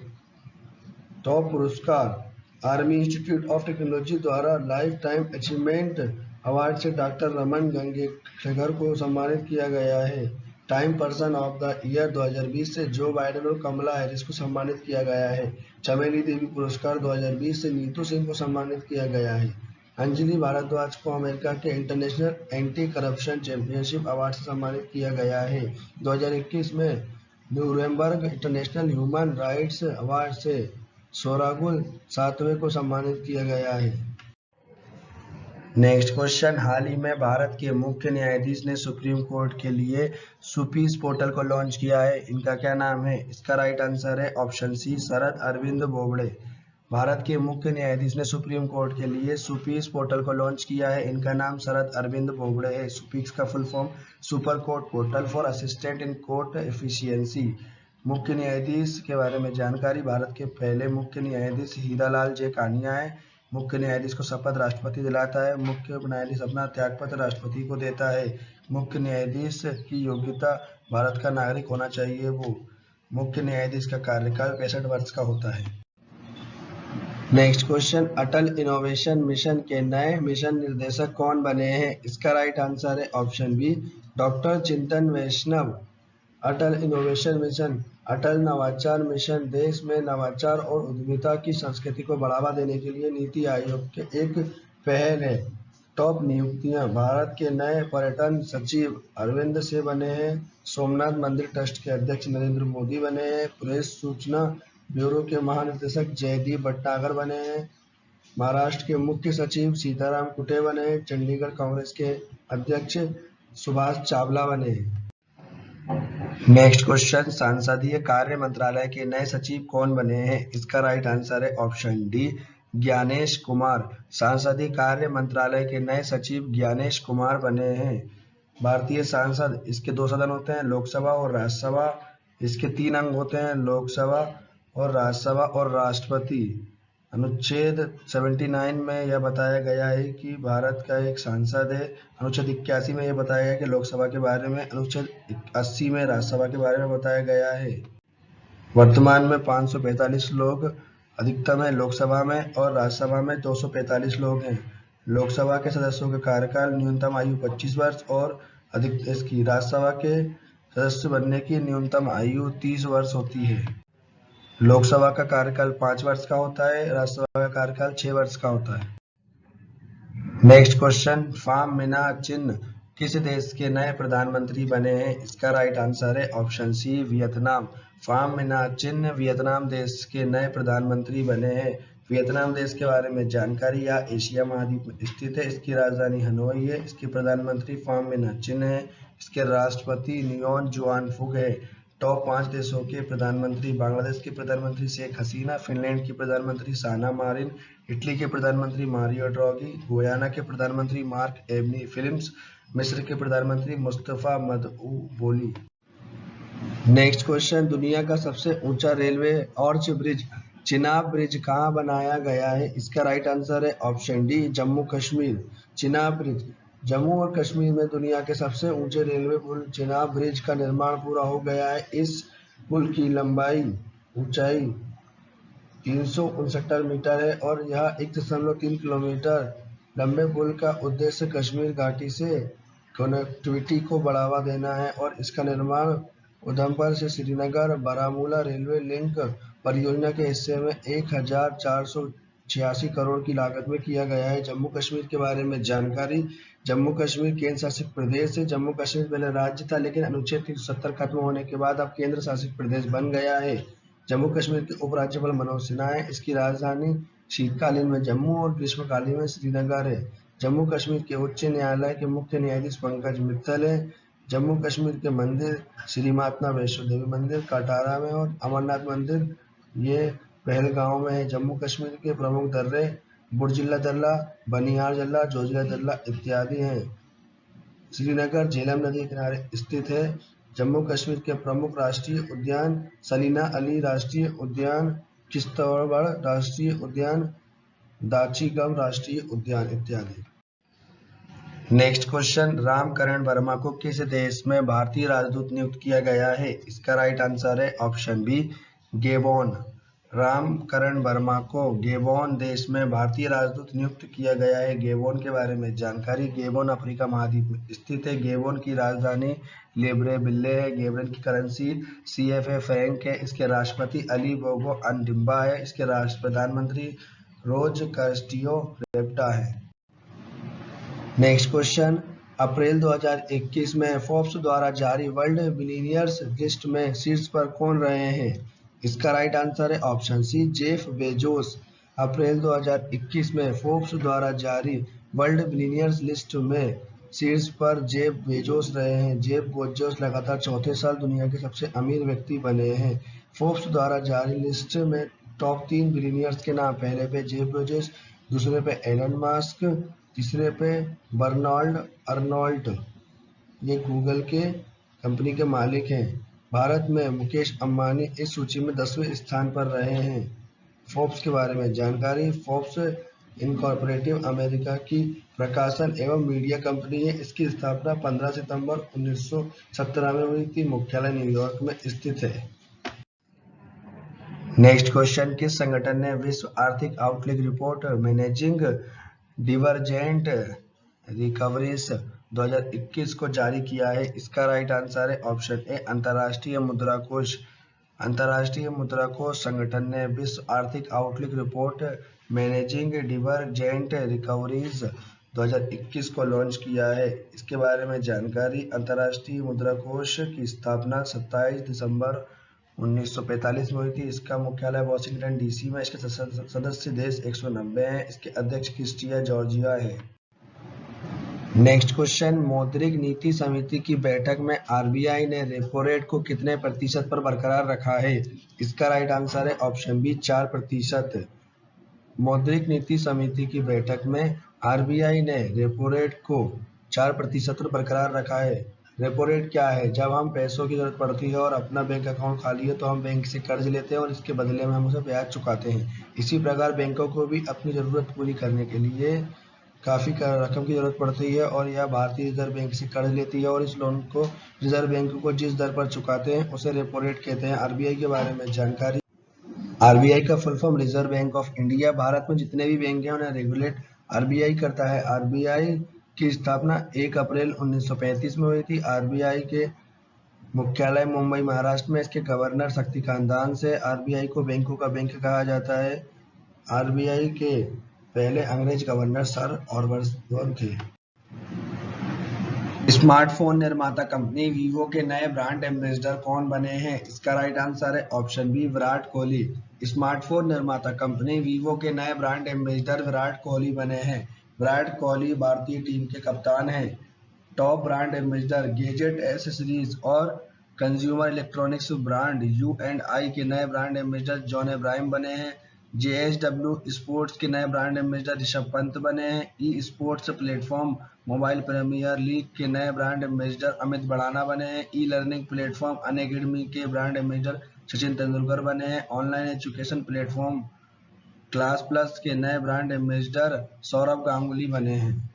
टॉप पुरस्कार, आर्मी इंस्टीट्यूट ऑफ टेक्नोलॉजी द्वारा लाइफ टाइम अचीवमेंट अवार्ड से डॉक्टर रमन गंगेशकर को सम्मानित किया गया है। Time person of the year 2020 से जो बाइडेन और कमला हैरिस को सम्मानित किया गया है। चमेली देवी पुरस्कार 2020 से नीतू सिंह को सम्मानित किया गया है। अंजलि भारद्वाज को अमेरिका के international anti corruption championship award से सम्मानित किया गया है। 2021 में Nuremberg international human rights award से सोरागुल 7वें को सम्मानित किया गया है। नेक्स्ट क्वेश्चन, हाल ही में भारत के मुख्य न्यायाधीश ने सुप्रीम कोर्ट के लिए सुपीस पोर्टल को लॉन्च किया है। इनका क्या नाम है? इसका राइट आंसर है ऑप्शन सी शरद अरविंद बोबड़े। भारत के मुख्य न्यायाधीश ने सुप्रीम कोर्ट के लिए सुपीस पोर्टल को लॉन्च किया है। इनका नाम शरद अरविंद बोबड़े है। सुपीस का full form super court portal for assistant in court efficiency. मुख्य न्यायाधीश के बारे में जानकारी, भारत के पहले मुख्य न्यायाधीश हीरालाल जे कानिया है। मुख्य न्यायाधीश को शपथ राष्ट्रपति दिलाता है। मुख्य न्यायाधीश अपना त्यागपत्र राष्ट्रपति को देता है। मुख्य न्यायाधीश की योग्यता भारत का नागरिक होना चाहिए। वो मुख्य न्यायाधीश का कार्यकाल 65 वर्ष का होता है। नेक्स्ट क्वेश्चन, अटल इनोवेशन मिशन के नए मिशन निर्देशक कौन बने हैं? इसका राइट आंसर है ऑप्शन बी डॉक्टर चिंतन वैष्णव। अटल इनोवेशन मिशन अटल नवाचार मिशन देश में नवाचार और उद्यमिता की संस्कृति को बढ़ावा देने के लिए नीति आयोग के एक पहल है। टॉप नियुक्तियां, भारत के नए पर्यटन सचिव अरविंद से बने हैं। सोमनाथ मंदिर ट्रस्ट के अध्यक्ष नरेंद्र मोदी बने हैं। प्रेस सूचना ब्यूरो के महानिदेशक जयदीप भटनागर बने हैं। महाराष्ट्र के मुख्य सचिव सीताराम कुटे बने हैं। चंडीगढ़ कांग्रेस के अध्यक्ष सुभाष चावला बने हैं। नेक्स्ट क्वेश्चन, संसदीय कार्य मंत्रालय के नए सचिव कौन बने हैं? इसका राइट आंसर है ऑप्शन डी ज्ञानेश कुमार। संसदीय कार्य मंत्रालय के नए सचिव ज्ञानेश कुमार बने हैं। भारतीय संसद, इसके 2 सदन होते हैं, लोकसभा और राज्यसभा। इसके 3 अंग होते हैं, लोकसभा और राज्यसभा और राष्ट्रपति। अनुच्छेद 79 में यह बताया गया है कि भारत का एक सांसद है। अनुच्छेद 81 में यह बताया गया है कि लोकसभा के बारे में। अनुच्छेद 80 में राज्यसभा के बारे में बताया गया है। वर्तमान में 545 लोग अधिकतम है लोकसभा में, और राज्यसभा में 245 लोग हैं। लोकसभा के सदस्यों का कार्यकाल न्यूनतम आयु 25 वर्ष और अधिक इसकी राज्यसभा के सदस्य बनने की न्यूनतम आयु 30 वर्ष होती है। लोकसभा का कार्यकाल 5 वर्ष का होता है, राज्यसभा का कार्यकाल 6 वर्ष का होता है। नेक्स्ट क्वेश्चन, फार्म मिना चिन्ह किस देश के नए प्रधानमंत्री बने हैं? इसका राइट आंसर है ऑप्शन सी, वियतनाम। फार्म मिना चिन्ह वियतनाम देश के नए प्रधानमंत्री बने हैं। वियतनाम देश के बारे में जानकारी, यह एशिया महाद्वीप में स्थित है। इसकी राजधानी हनोई है। इसके प्रधानमंत्री फार्म मिना चिन्ह है। इसके राष्ट्रपति नियोन जुआन फुक है। टॉप 5 देशों के प्रधानमंत्री, बांग्लादेश के प्रधानमंत्री शेख हसीना, फिनलैंड की प्रधानमंत्री साना मारिन, इटली के प्रधानमंत्री मारियो ड्रागी, गुयाना के प्रधानमंत्री मार्क एबनी फिल्म्स, मिस्र के प्रधानमंत्री मुस्तफा मदबूली। नेक्स्ट क्वेश्चन, दुनिया का सबसे ऊंचा railway arch bridge Chenab bridge कहाँ बनाया गया है? इसका राइट आंसर है option D, Jammu Kashmir. Chenab bridge Jammu और कश्मीर में दुनिया के सबसे ऊंचे रेलवे पुल चिनाब ब्रिज का निर्माण पूरा हो गया है। इस पुल की ऊंचाई 369 मीटर है और यह 1.3 किलोमीटर लंबे पुल का उद्देश्य कश्मीर घाटी से कनेक्टिविटी को बढ़ावा देना है और इसका निर्माण उधमपुर से श्रीनगर बारामूला रेलवे लिंक परियोजना के हिस्से में 1486 करोड़ की लागत में किया गया है। जम्मू कश्मीर के बारे में जानकारी, जम्मू कश्मीर केंद्र शासित प्रदेश है। जम्मू कश्मीर पहले राज्य था, लेकिन अनुच्छेद 370 खत्म होने के बाद अब केंद्र शासित प्रदेश बन गया है। जम्मू कश्मीर के उपराज्यपाल मनोज सिन्हा है। इसकी राजधानी शीतकालीन में जम्मू और ग्रीष्मकालीन में श्रीनगर है। जम्मू कश्मीर के उच्च न्यायालय के मुख्य न्यायाधीश पंकज मित्तल है। जम्मू कश्मीर के मंदिर श्री माता वैष्णो देवी मंदिर कटारा में और अमरनाथ मंदिर ये पहलगांव में है। जम्मू कश्मीर के प्रमुख दर्रे बुर्जिल्ला दर्रा, बनिहाल दर्रा, जोजिला दर्रा इत्यादि हैं। श्रीनगर झेलम नदी के किनारे स्थित है। जम्मू कश्मीर के प्रमुख राष्ट्रीय उद्यान सलीना अली राष्ट्रीय उद्यान, चित्तौड़गढ़ राष्ट्रीय उद्यान, दाचीगम राष्ट्रीय उद्यान इत्यादि। नेक्स्ट क्वेश्चन, रामकरण वर्मा को किस देश में भारतीय राजदूत नियुक्त किया गया है? इसका राइट आंसर है option B, Gabon. Ramkaran Verma को गेबोन देश में भारतीय राजदूत नियुक्त किया गया है। गेबोन के बारे में जानकारी, गेबोन अफ्रीका महाद्वीप में स्थित है। गेबोन की राजधानी लिब्रेविले है। गेबोन की करेंसी CFA फ्रैंक है। इसके राष्ट्रपति अली बोगो अंडिम्बा है। इसके प्रधानमंत्री रोज कास्टियो रेप्टा है। नेक्स्ट क्वेश्चन, अप्रैल 2021 में फोर्ब्स द्वारा जारी वर्ल्ड बिलियनियर्स लिस्ट में शीर्ष पर कौन रहे हैं? इसका राइट आंसर है ऑप्शन सी, जेफ बेजोस। अप्रैल 2021 में फोर्ब्स द्वारा जारी वर्ल्ड बिलियनियर्स लिस्ट में शीर्ष पर जेफ बेजोस रहे हैं। जेफ बेजोस लगातार चौथे साल दुनिया के सबसे अमीर व्यक्ति बने हैं। फोर्ब्स द्वारा जारी लिस्ट में टॉप 3 बिलियनियर्स के नाम, पहले पे जेफ बेजोस, दूसरे पे एलन मस्क, तीसरे पे बर्नार्ड अर्नोल्ट, ये गूगल के कंपनी के मालिक हैं। भारत में मुकेश अंबानी इस सूची में 10वें स्थान पर रहे हैं। फोर्ब्स के बारे में जानकारी, फोर्ब्स इनकॉर्पोरेटेड अमेरिका की प्रकाशन एवं मीडिया कंपनी है। इसकी स्थापना 15 सितंबर 1917 में हुई थी। मुख्यालय न्यूयॉर्क में स्थित है। नेक्स्ट क्वेश्चन, किस संगठन ने विश्व आर्थिक outlook report managing divergent recoveries 2021 को जारी किया है? इसका राइट आंसर है ऑप्शन ए, अंतर्राष्ट्रीय मुद्रा कोष। अंतर्राष्ट्रीय मुद्रा कोष संगठन ने विश्व आर्थिक outlook report managing divergent recoveries 2021 को लॉन्च किया है। इसके बारे में जानकारी, अंतर्राष्ट्रीय मुद्रा कोष की स्थापना 27 दिसंबर 1945 में हुई थी। इसका मुख्यालय वॉशिंगटन DC में। इसके सदस्य देश 190 हैं। इसके अध्यक्ष क्रिस्टिया जॉर्जिया है। नेक्स्ट क्वेश्चन, मौद्रिक नीति समिति की बैठक में RBI ने रेपो रेट को कितने प्रतिशत पर बरकरार रखा है? इसका राइट आंसर है ऑप्शन बी, 4%। मौद्रिक नीति समिति की बैठक में RBI ने रेपो रेट को 4% पर बरकरार रखा है। रेपो रेट क्या है? जब हम पैसों की जरूरत पड़ती है और अपना बैंक अकाउंट खाली है तो हम बैंक से कर्ज लेते हैं और इसके बदले में हम उसे ब्याज चुकाते हैं। इसी प्रकार बैंकों को भी अपनी जरूरत पूरी करने के लिए काफी रकम की जरूरत पड़ती है और यह भारतीय रिजर्व बैंक से कर्ज लेती है और इस लोन को रिजर्व बैंक को जिस दर पर चुकाते हैं उसे रेपो रेट कहते हैं। आरबीआई के बारे में जानकारी। आरबीआई का full form reserve bank of India. Bharat में जितने भी बैंक हैं उन्हें रेगुलेट आरबीआई करता है। आरबीआई की स्थापना 1 अप्रैल 1935 में हुई थी। आरबीआई के मुख्यालय मुंबई महाराष्ट्र में। इसके गवर्नर शक्तिकांत दास है। आरबीआई को बैंकों का बैंक कहा जाता है। आरबीआई के पहले अंग्रेज गवर्नर सर ऑरवर्सवर्थ थे। स्मार्टफोन निर्माता कंपनी वीवो के नए ब्रांड एम्बेसडर कौन बने हैं? इसका राइट आंसर है option B, Virat Kohli. Smartphone निर्माता कंपनी वीवो के नए ब्रांड एम्बेसडर विराट कोहली बने हैं। विराट कोहली भारतीय टीम के कप्तान हैं। Top brand ambassador gadget accessories और कंज्यूमर इलेक्ट्रॉनिक्स ब्रांड U&I के नए ब्रांड एम्बेसडर जॉन अब्राहम बने हैं। JSW स्पोर्ट्स के नए ब्रांड एम्बेसडर ऋषभ पंत बने हैं। E sports platform mobile premier league के नए ब्रांड एम्बेसडर अमित बड़ाना बने हैं। ई लर्निंग प्लेटफॉर्म अनअकैडमी के ब्रांड एम्बेसडर सचिन तेंदुलकर बने हैं। Online education platform Classplus के नए ब्रांड एम्बेसडर सौरभ गांगुली बने हैं।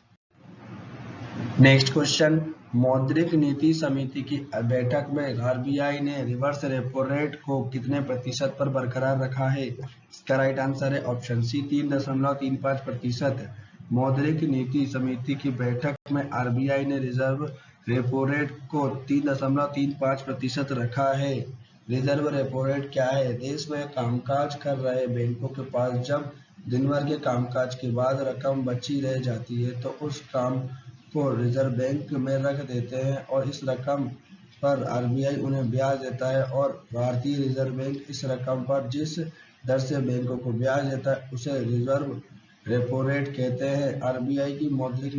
नेक्स्ट क्वेश्चन, मौद्रिक नीति समिति की बैठक में आरबीआई ने रिवर्स रेपो रेट को कितने प्रतिशत पर बरकरार रखा है? इसका राइट आंसर है ऑप्शन सी, 3.35%। मौद्रिक नीति समिति की बैठक में आरबीआई ने रिजर्व रेपो रेट को 3.35% रखा है। रिजर्व रेपो रेट क्या है? देश में कामकाज कर रहे बैंकों के पास जब दिन भर के कामकाज के बाद रकम बची रह जाती है तो उस काम को रिजर्व बैंक में रख देते हैं और इस रकम पर आरबीआई उन्हें ब्याज देता है और भारतीय रिजर्व बैंक इस रकम पर जिस दर से बैंकों को ब्याज देता है उसे रिजर्व रेपो रेट कहते हैं। आरबीआई की मौद्रिक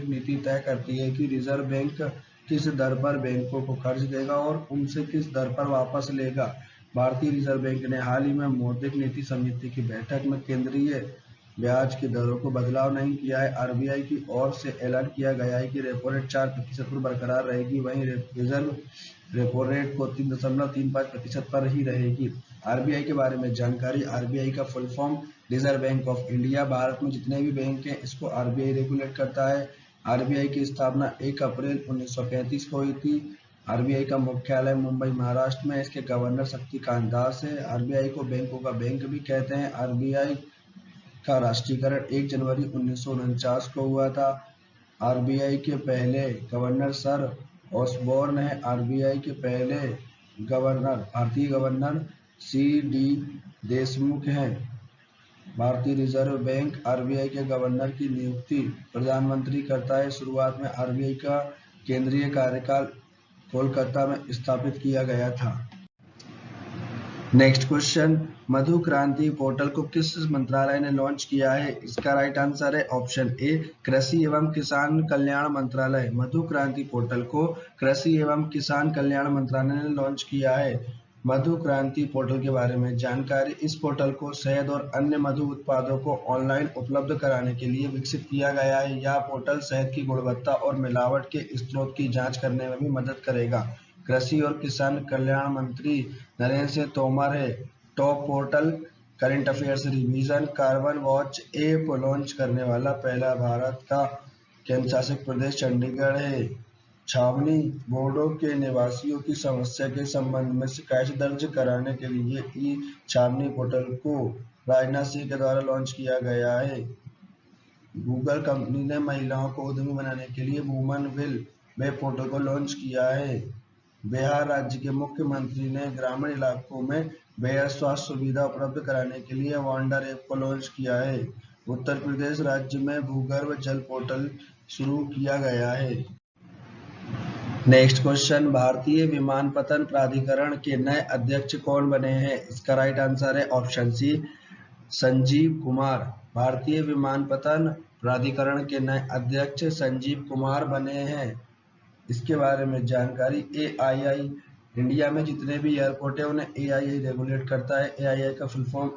नीति तय करती है कि रिजर्व बैंक किस दर पर बैंकों को कर्ज देगा और उनसे किस दर पर वापस लेगा। भारतीय रिजर्व बैंक ने हाल ही में मौद्रिक नीति समिति की बैठक में केंद्रीय ब्याज की दरों को बदलाव नहीं किया है। आरबीआई की ओर से ऐलान किया गया है कि रेपो रेट 4% पर बरकरार रहेगी, वहीं रिजर्व रेपो रेट को 3.35% पर ही रहेगी। आरबीआई के बारे में जानकारी। आरबीआई का full form reserve bank of India. Bharat में जितने भी बैंक हैं इसको आरबीआई रेगुलेट करता है। आरबीआई की स्थापना 1 अप्रैल 1935 को हुई थी। आरबीआई का मुख्यालय मुंबई महाराष्ट्र में। इसके गवर्नर शक्तिकांत दास है। आरबीआई को बैंकों का बैंक भी कहते हैं। आरबीआई का राष्ट्रीयकरण 1 जनवरी 1949 को हुआ था। आरबीआई के पहले गवर्नर सर ऑसबोर्न है। आरबीआई के पहले भारतीय गवर्नर C.D. देशमुख हैं। भारतीय रिजर्व बैंक आरबीआई के गवर्नर की नियुक्ति प्रधानमंत्री करता है। शुरुआत में आरबीआई का केंद्रीय कार्यकाल कोलकाता में स्थापित किया गया था। नेक्स्ट क्वेश्चन, मधु क्रांति पोर्टल को किस मंत्रालय ने लॉन्च किया है? इसका राइट आंसर है ऑप्शन ए, कृषि एवं किसान कल्याण मंत्रालय। मधु क्रांति पोर्टल को कृषि एवं किसान कल्याण मंत्रालय ने लॉन्च किया है। मधु क्रांति पोर्टल के बारे में जानकारी। इस पोर्टल को शहद और अन्य मधु उत्पादों को ऑनलाइन उपलब्ध कराने के लिए विकसित किया गया है। यह पोर्टल शहद की गुणवत्ता और मिलावट के स्रोत की जांच करने में भी मदद करेगा। कृषि और किसान कल्याण मंत्री नरेंद्र सिंह तोमर है। Top portal current affairs revision carbon watch app launch करने वाला पहला भारत का केंद्र शासित प्रदेश चंडीगढ़ है। छावनी बोर्डो के निवासियों की समस्या के संबंध में शिकायत दर्ज कराने के लिए ई छावनी पोर्टल को राजनाथ सिंह के द्वारा लॉन्च किया गया है। गूगल कंपनी ने महिलाओं को उद्यमी बनाने के लिए वुमन विल वेब पोर्टल को लॉन्च किया है। बिहार राज्य के मुख्यमंत्री ने ग्रामीण इलाकों में बेहद स्वास्थ्य सुविधा उपलब्ध कराने के लिए वंडर ऐप को लॉन्च किया है। उत्तर प्रदेश राज्य में भूगर्भ जल पोर्टल शुरू किया गया है। नेक्स्ट क्वेश्चन, भारतीय विमानपत्तन प्राधिकरण के नए अध्यक्ष कौन बने हैं? इसका राइट आंसर है ऑप्शन सी, संजीव कुमार। भारतीय विमानपत्तन प्राधिकरण के नए अध्यक्ष संजीव कुमार बने हैं। इसके बारे में जानकारी। AII इंडिया में जितने भी एयरपोर्ट है उन्हें AII रेगुलेट करता है। AII का full form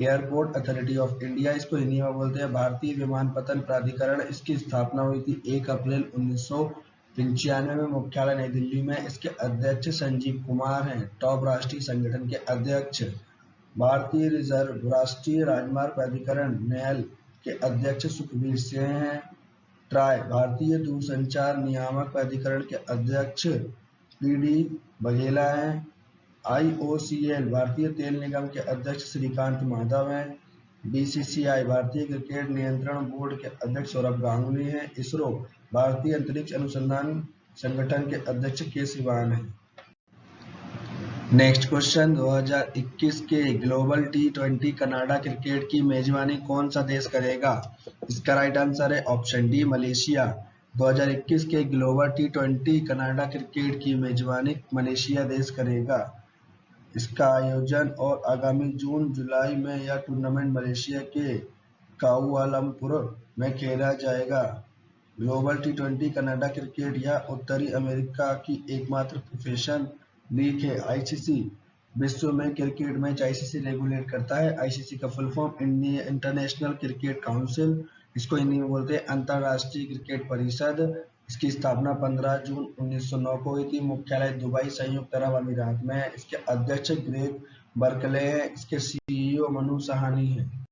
airport authority of India, इसको हिंदी में बोलते हैं भारतीय विमानपत्तन प्राधिकरण। इसकी स्थापना हुई थी 1 अप्रैल 1995 में, मुख्यालय नई दिल्ली में। इसके अध्यक्ष संजीव कुमार हैं। टॉप राष्ट्रीय संगठन के अध्यक्ष भारतीय रिजर्व राष्ट्रीय राजमार्ग प्राधिकरण नेल के अध्यक्ष सुखबीर सिंह हैं। ट्राई भारतीय दूरसंचार नियामक प्राधिकरण के अध्यक्ष पीडी बघेला हैं। आईओसीएल भारतीय तेल निगम के अध्यक्ष श्रीकांत माधव हैं। बीसीसीआई भारतीय क्रिकेट नियंत्रण बोर्ड के अध्यक्ष सौरभ गांगुली हैं। इसरो भारतीय अंतरिक्ष अनुसंधान संगठन के अध्यक्ष के सिवान हैं। नेक्स्ट क्वेश्चन, 2021 के ग्लोबल T20 कनाडा क्रिकेट की मेजबानी कौन सा देश करेगा? इसका राइट आंसर है ऑप्शन डी, मलेशिया। 2021 के ग्लोबल T20 कनाडा क्रिकेट की मेजबानी मलेशिया देश करेगा। इसका आयोजन और आगामी जून-जुलाई में यह टूर्नामेंट मलेशिया के कुआलालंपुर में खेला जाएगा। ग्लोबल T20 कनाडा क्रिकेट या उत्तरी अमेरिका की एकमात्र प्रोफेशनल लीग है। आईसीसी विश्व में क्रिकेट मैच आईसीसी रेगुलेट करता है। आईसीसी का full form international cricket council, इसको हिंदी में बोलते हैं अंतरराष्ट्रीय क्रिकेट परिषद। इसकी स्थापना 15 जून 1909 को हुई थी। मुख्यालय दुबई संयुक्त अरब अमीरात में है। इसके अध्यक्ष ग्रेग बर्कले हैं। इसके सीईओ मनु सहानी हैं।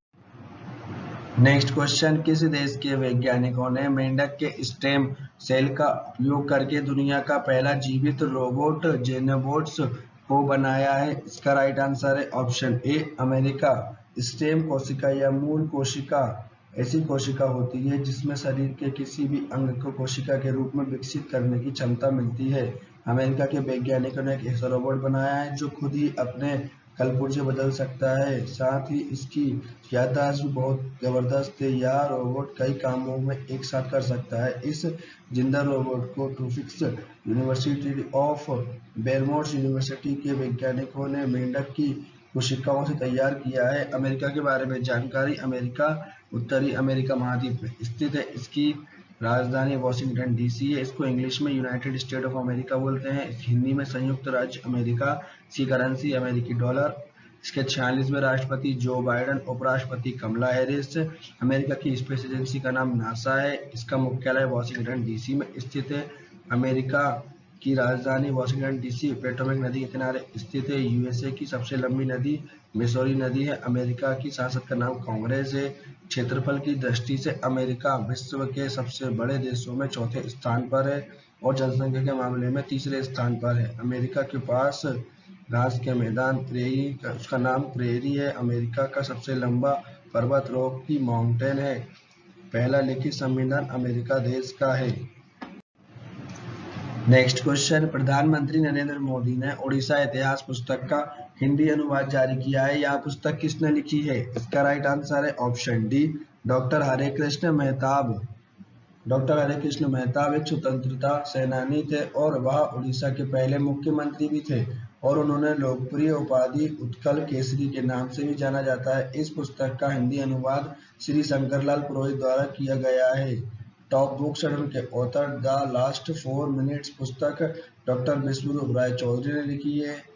नेक्स्ट क्वेश्चन, किस देश के वैज्ञानिकों ने मेंढक के स्टेम सेल का उपयोग करके दुनिया का पहला जीवित रोबोट जेनोबोट्स को बनाया है? इसका राइट आंसर है ऑप्शन ए, अमेरिका। स्टेम कोशिका या मूल कोशिका ऐसी कोशिका होती है जिसमें शरीर के किसी भी अंग को कोशिका के रूप में विकसित करने की क्षमता मिलती है। अमेरिका के वैज्ञानिकों ने एक ऐसा रोबोट बनाया है जो खुद ही अपने कलपुर्जे बदल सकता है। साथ ही इसकी याददाश्त भी बहुत जबरदस्त है। यह रोबोट कई कामों में एक साथ कर सकता है। इस जिंदा रोबोट को टूफिक्स यूनिवर्सिटी ऑफ बेरमोंट यूनिवर्सिटी के वैज्ञानिकों ने मेंढक की कोशिकाओं से तैयार किया है। अमेरिका के बारे में जानकारी, अमेरिका उत्तरी अमेरिका महाद्वीप में स्थित है। इसकी राजधानी वॉशिंगटन डीसी है। इसको इंग्लिश में यूनाइटेड स्टेट ऑफ अमेरिका बोलते हैं। हिंदी में संयुक्त राज्य अमेरिका। इसकी करेंसी अमेरिकी डॉलर। इसके 46वें राष्ट्रपति जो बाइडेन, उपराष्ट्रपति कमला हैरिस। अमेरिका की स्पेस एजेंसी का नाम नासा है। इसका मुख्यालय वॉशिंगटन डीसी में स्थित है। अमेरिका की राजधानी वॉशिंगटन डीसी पोटोमैक नदी के किनारे स्थित है। यूएसए की सबसे लंबी नदी मिसौरी नदी है। अमेरिका की संसद का नाम कांग्रेस है। क्षेत्रफल की दृष्टि से अमेरिका विश्व के सबसे बड़े देशों में चौथे स्थान पर है और जनसंख्या के मामले में तीसरे स्थान पर है। अमेरिका के पास घास के मैदान प्रेरी, उसका नाम प्रेरी है। अमेरिका का सबसे लंबा पर्वत रॉकी माउंटेन है। पहला लिखित संविधान अमेरिका देश का है। नेक्स्ट क्वेश्चन, प्रधानमंत्री नरेंद्र मोदी ने ओडिशा इतिहास पुस्तक का हिंदी अनुवाद जारी किया है। यह पुस्तक किसने लिखी है? इसका राइट आंसर है ऑप्शन डी, डॉक्टर हरे कृष्ण मेहताब। डॉक्टर हरे कृष्ण मेहताब एक स्वतंत्रता सेनानी थे और वह उड़ीसा के पहले मुख्यमंत्री भी थे और उन्होंने लोकप्रिय उपाधि उत्कल केसरी के नाम से भी जाना जाता है। इस पुस्तक का हिंदी अनुवाद श्री शंकरलाल पुरोहित द्वारा किया गया है। टॉप बुक सडन के ऑथर द लास्ट 4 मिनट्स पुस्तक डॉक्टर विश्वरूप राय चौधरी ने लिखी है।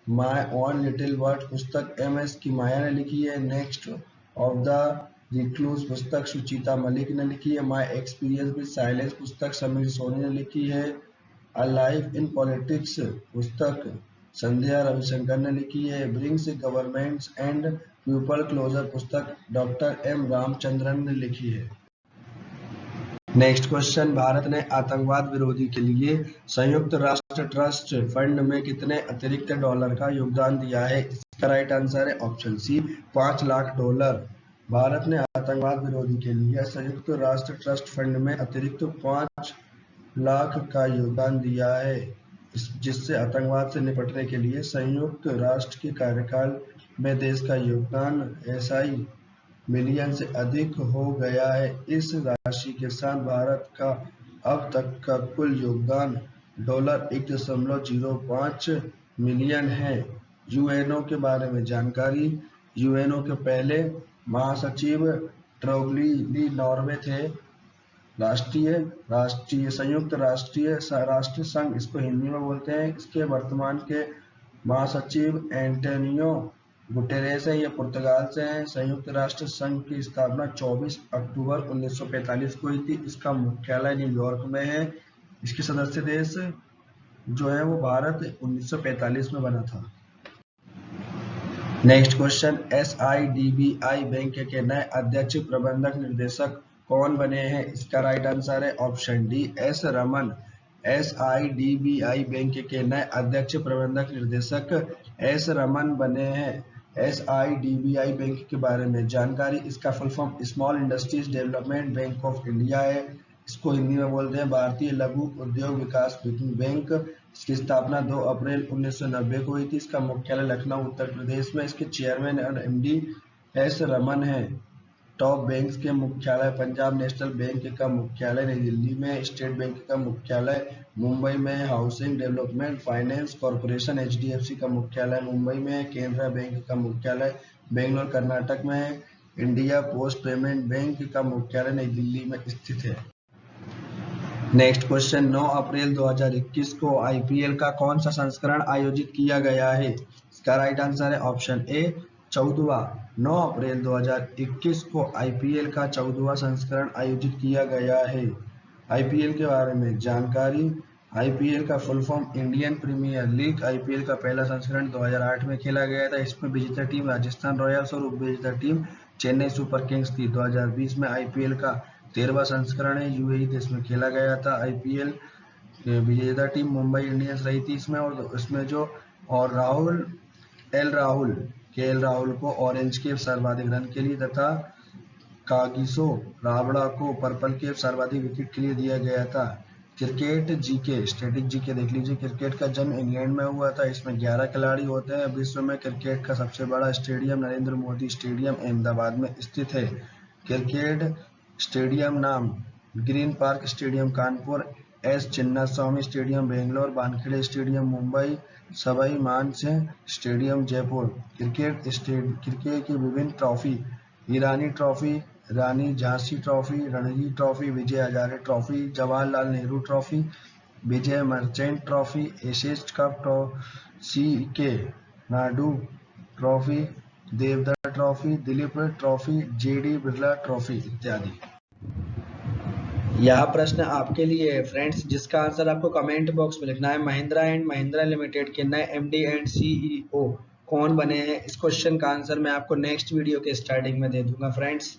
माय ओन लिटिल वर्ल्ड पुस्तक MS किमाया ने लिखी है। नेक्स्ट ऑफ द रिक्लूस पुस्तक सुचिता मलिक ने लिखी है। माय एक्सपीरियंस विद साइलेंस पुस्तक समीर सोनी ने लिखी है। अ लाइफ इन पॉलिटिक्स पुस्तक संध्या रविशंकर ने लिखी है। Brings governments and people closer पुस्तक डॉक्टर M रामचंद्रन ने लिखी है। नेक्स्ट क्वेश्चन, भारत ने आतंकवाद विरोधी के लिए संयुक्त राष्ट्र ट्रस्ट फंड में कितने अतिरिक्त डॉलर का योगदान दिया है? इसका राइट आंसर है ऑप्शन सी, $5 लाख। भारत ने आतंकवाद विरोधी के लिए संयुक्त राष्ट्र ट्रस्ट फंड में अतिरिक्त 5 लाख का योगदान दिया है, जिससे आतंकवाद से निपटने के लिए संयुक्त राष्ट्र के कार्यकाल में देश का योगदान SI मिलियन से अधिक हो गया है। इस राशि के साथ भारत का अब तक का कुल योगदान $1.05 मिलियन है। यूएनओ के बारे में जानकारी, यूएनओ के पहले महासचिव ट्रोग्ली नॉर्वे थे। संयुक्त राष्ट्र संघ, इसको हिंदी में बोलते हैं। इसके वर्तमान के महासचिव एंटोनियो गुटेरेस है, ये पुर्तगाल से हैं। संयुक्त राष्ट्र संघ की स्थापना 24 अक्टूबर 1945 को हुई थी। इसका मुख्यालय न्यूयॉर्क में है। इसके सदस्य देश जो है वो भारत 1945 में बना था। नेक्स्ट क्वेश्चन, SIDBI बैंक के नए अध्यक्ष प्रबंधक निर्देशक कौन बने हैं? इसका राइट आंसर है option D, S Raman. SIDBI bank के नए अध्यक्ष प्रबंधक निर्देशक एस रमन बने हैं। SIDBI बैंक के बारे में जानकारी, इसका full form small industries development bank of India है। इसको हिंदी में बोलते हैं भारतीय लघु उद्योग विकास बैंक। इसकी स्थापना 2 अप्रैल 1990 को हुई थी। इसका मुख्यालय लखनऊ उत्तर प्रदेश में। इसके चेयरमैन और MD एस रमन है। टॉप बैंक्स के मुख्यालय, पंजाब नेशनल बैंक का मुख्यालय नई दिल्ली में, स्टेट बैंक का मुख्यालय मुंबई में, housing development finance corporation HDFC का मुख्यालय मुंबई में, केनरा बैंक का मुख्यालय बेंगलोर कर्नाटक में है, इंडिया पोस्ट पेमेंट बैंक का मुख्यालय नई दिल्ली में स्थित है। नेक्स्ट क्वेश्चन, 9 अप्रैल 2021 को IPL का कौन सा संस्करण आयोजित किया गया है? इसका राइट आंसर है ऑप्शन ए, 14वां। 9 अप्रैल 2021 को IPL का 14वां संस्करण आयोजित किया गया है। IPL के बारे में जानकारी, IPL का full form Indian premier league. IPL का पहला संस्करण 2008 में खेला गया था। इसमें विजेता टीम राजस्थान रॉयल्स और उपविजेता टीम चेन्नई सुपर किंग्स थी। 2020 में IPL का 13वां संस्करण है, UAE देश में खेला गया था। IPL विजेता टीम मुंबई इंडियंस रही थी इसमें, और इसमें जो और KL राहुल को ऑरेंज कैप सर्वाधिक रन के लिए तथा कागिसो राबड़ा को पर्पल कैप सर्वाधिक विकेट के लिए दिया गया था। क्रिकेट जीके, स्टैटिक जीके देख लीजिए। क्रिकेट का जन्म इंग्लैंड में हुआ था। इसमें 11 खिलाड़ी होते हैं। विश्व में क्रिकेट का सबसे बड़ा स्टेडियम नरेंद्र मोदी स्टेडियम अहमदाबाद में स्थित है। क्रिकेट स्टेडियम नाम green park stadium Kanpur, S Chinnaswamy stadium Bangalore, Wankhede stadium Mumbai, Sawai Mansingh stadium Jaipur. Cricket की विभिन्न trophy, Irani trophy, Rani Jhansi trophy, Ranji trophy, Vijay Hazare trophy, Jawaharlal Nehru trophy, Vijay Merchant trophy, Ashes cup, CK Naidu trophy, Deodhar trophy, Duleep trophy, JD Birla trophy इत्यादि। यह प्रश्न आपके लिए है फ्रेंड्स, जिसका आंसर आपको कमेंट बॉक्स में लिखना है। महिंद्रा एंड महिंद्रा लिमिटेड के नए MD एंड CEO कौन बने हैं? इस क्वेश्चन का आंसर मैं आपको नेक्स्ट वीडियो के स्टार्टिंग में दे दूंगा फ्रेंड्स।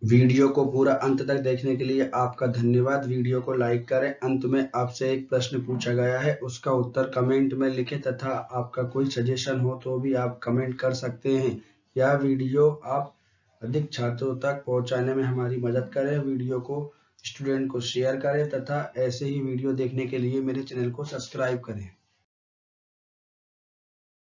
वीडियो को पूरा अंत तक देखने के लिए आपका धन्यवाद। वीडियो को लाइक करें। अंत में आपसे एक प्रश्न पूछा गया है, उसका उत्तर कमेंट में लिखें तथा आपका कोई सजेशन हो तो भी आप कमेंट कर सकते हैं। यह वीडियो आप अधिक छात्रों तक पहुंचाने में हमारी मदद करें। वीडियो को स्टूडेंट को शेयर करें तथा ऐसे ही वीडियो देखने के लिए मेरे चैनल को सब्सक्राइब करें।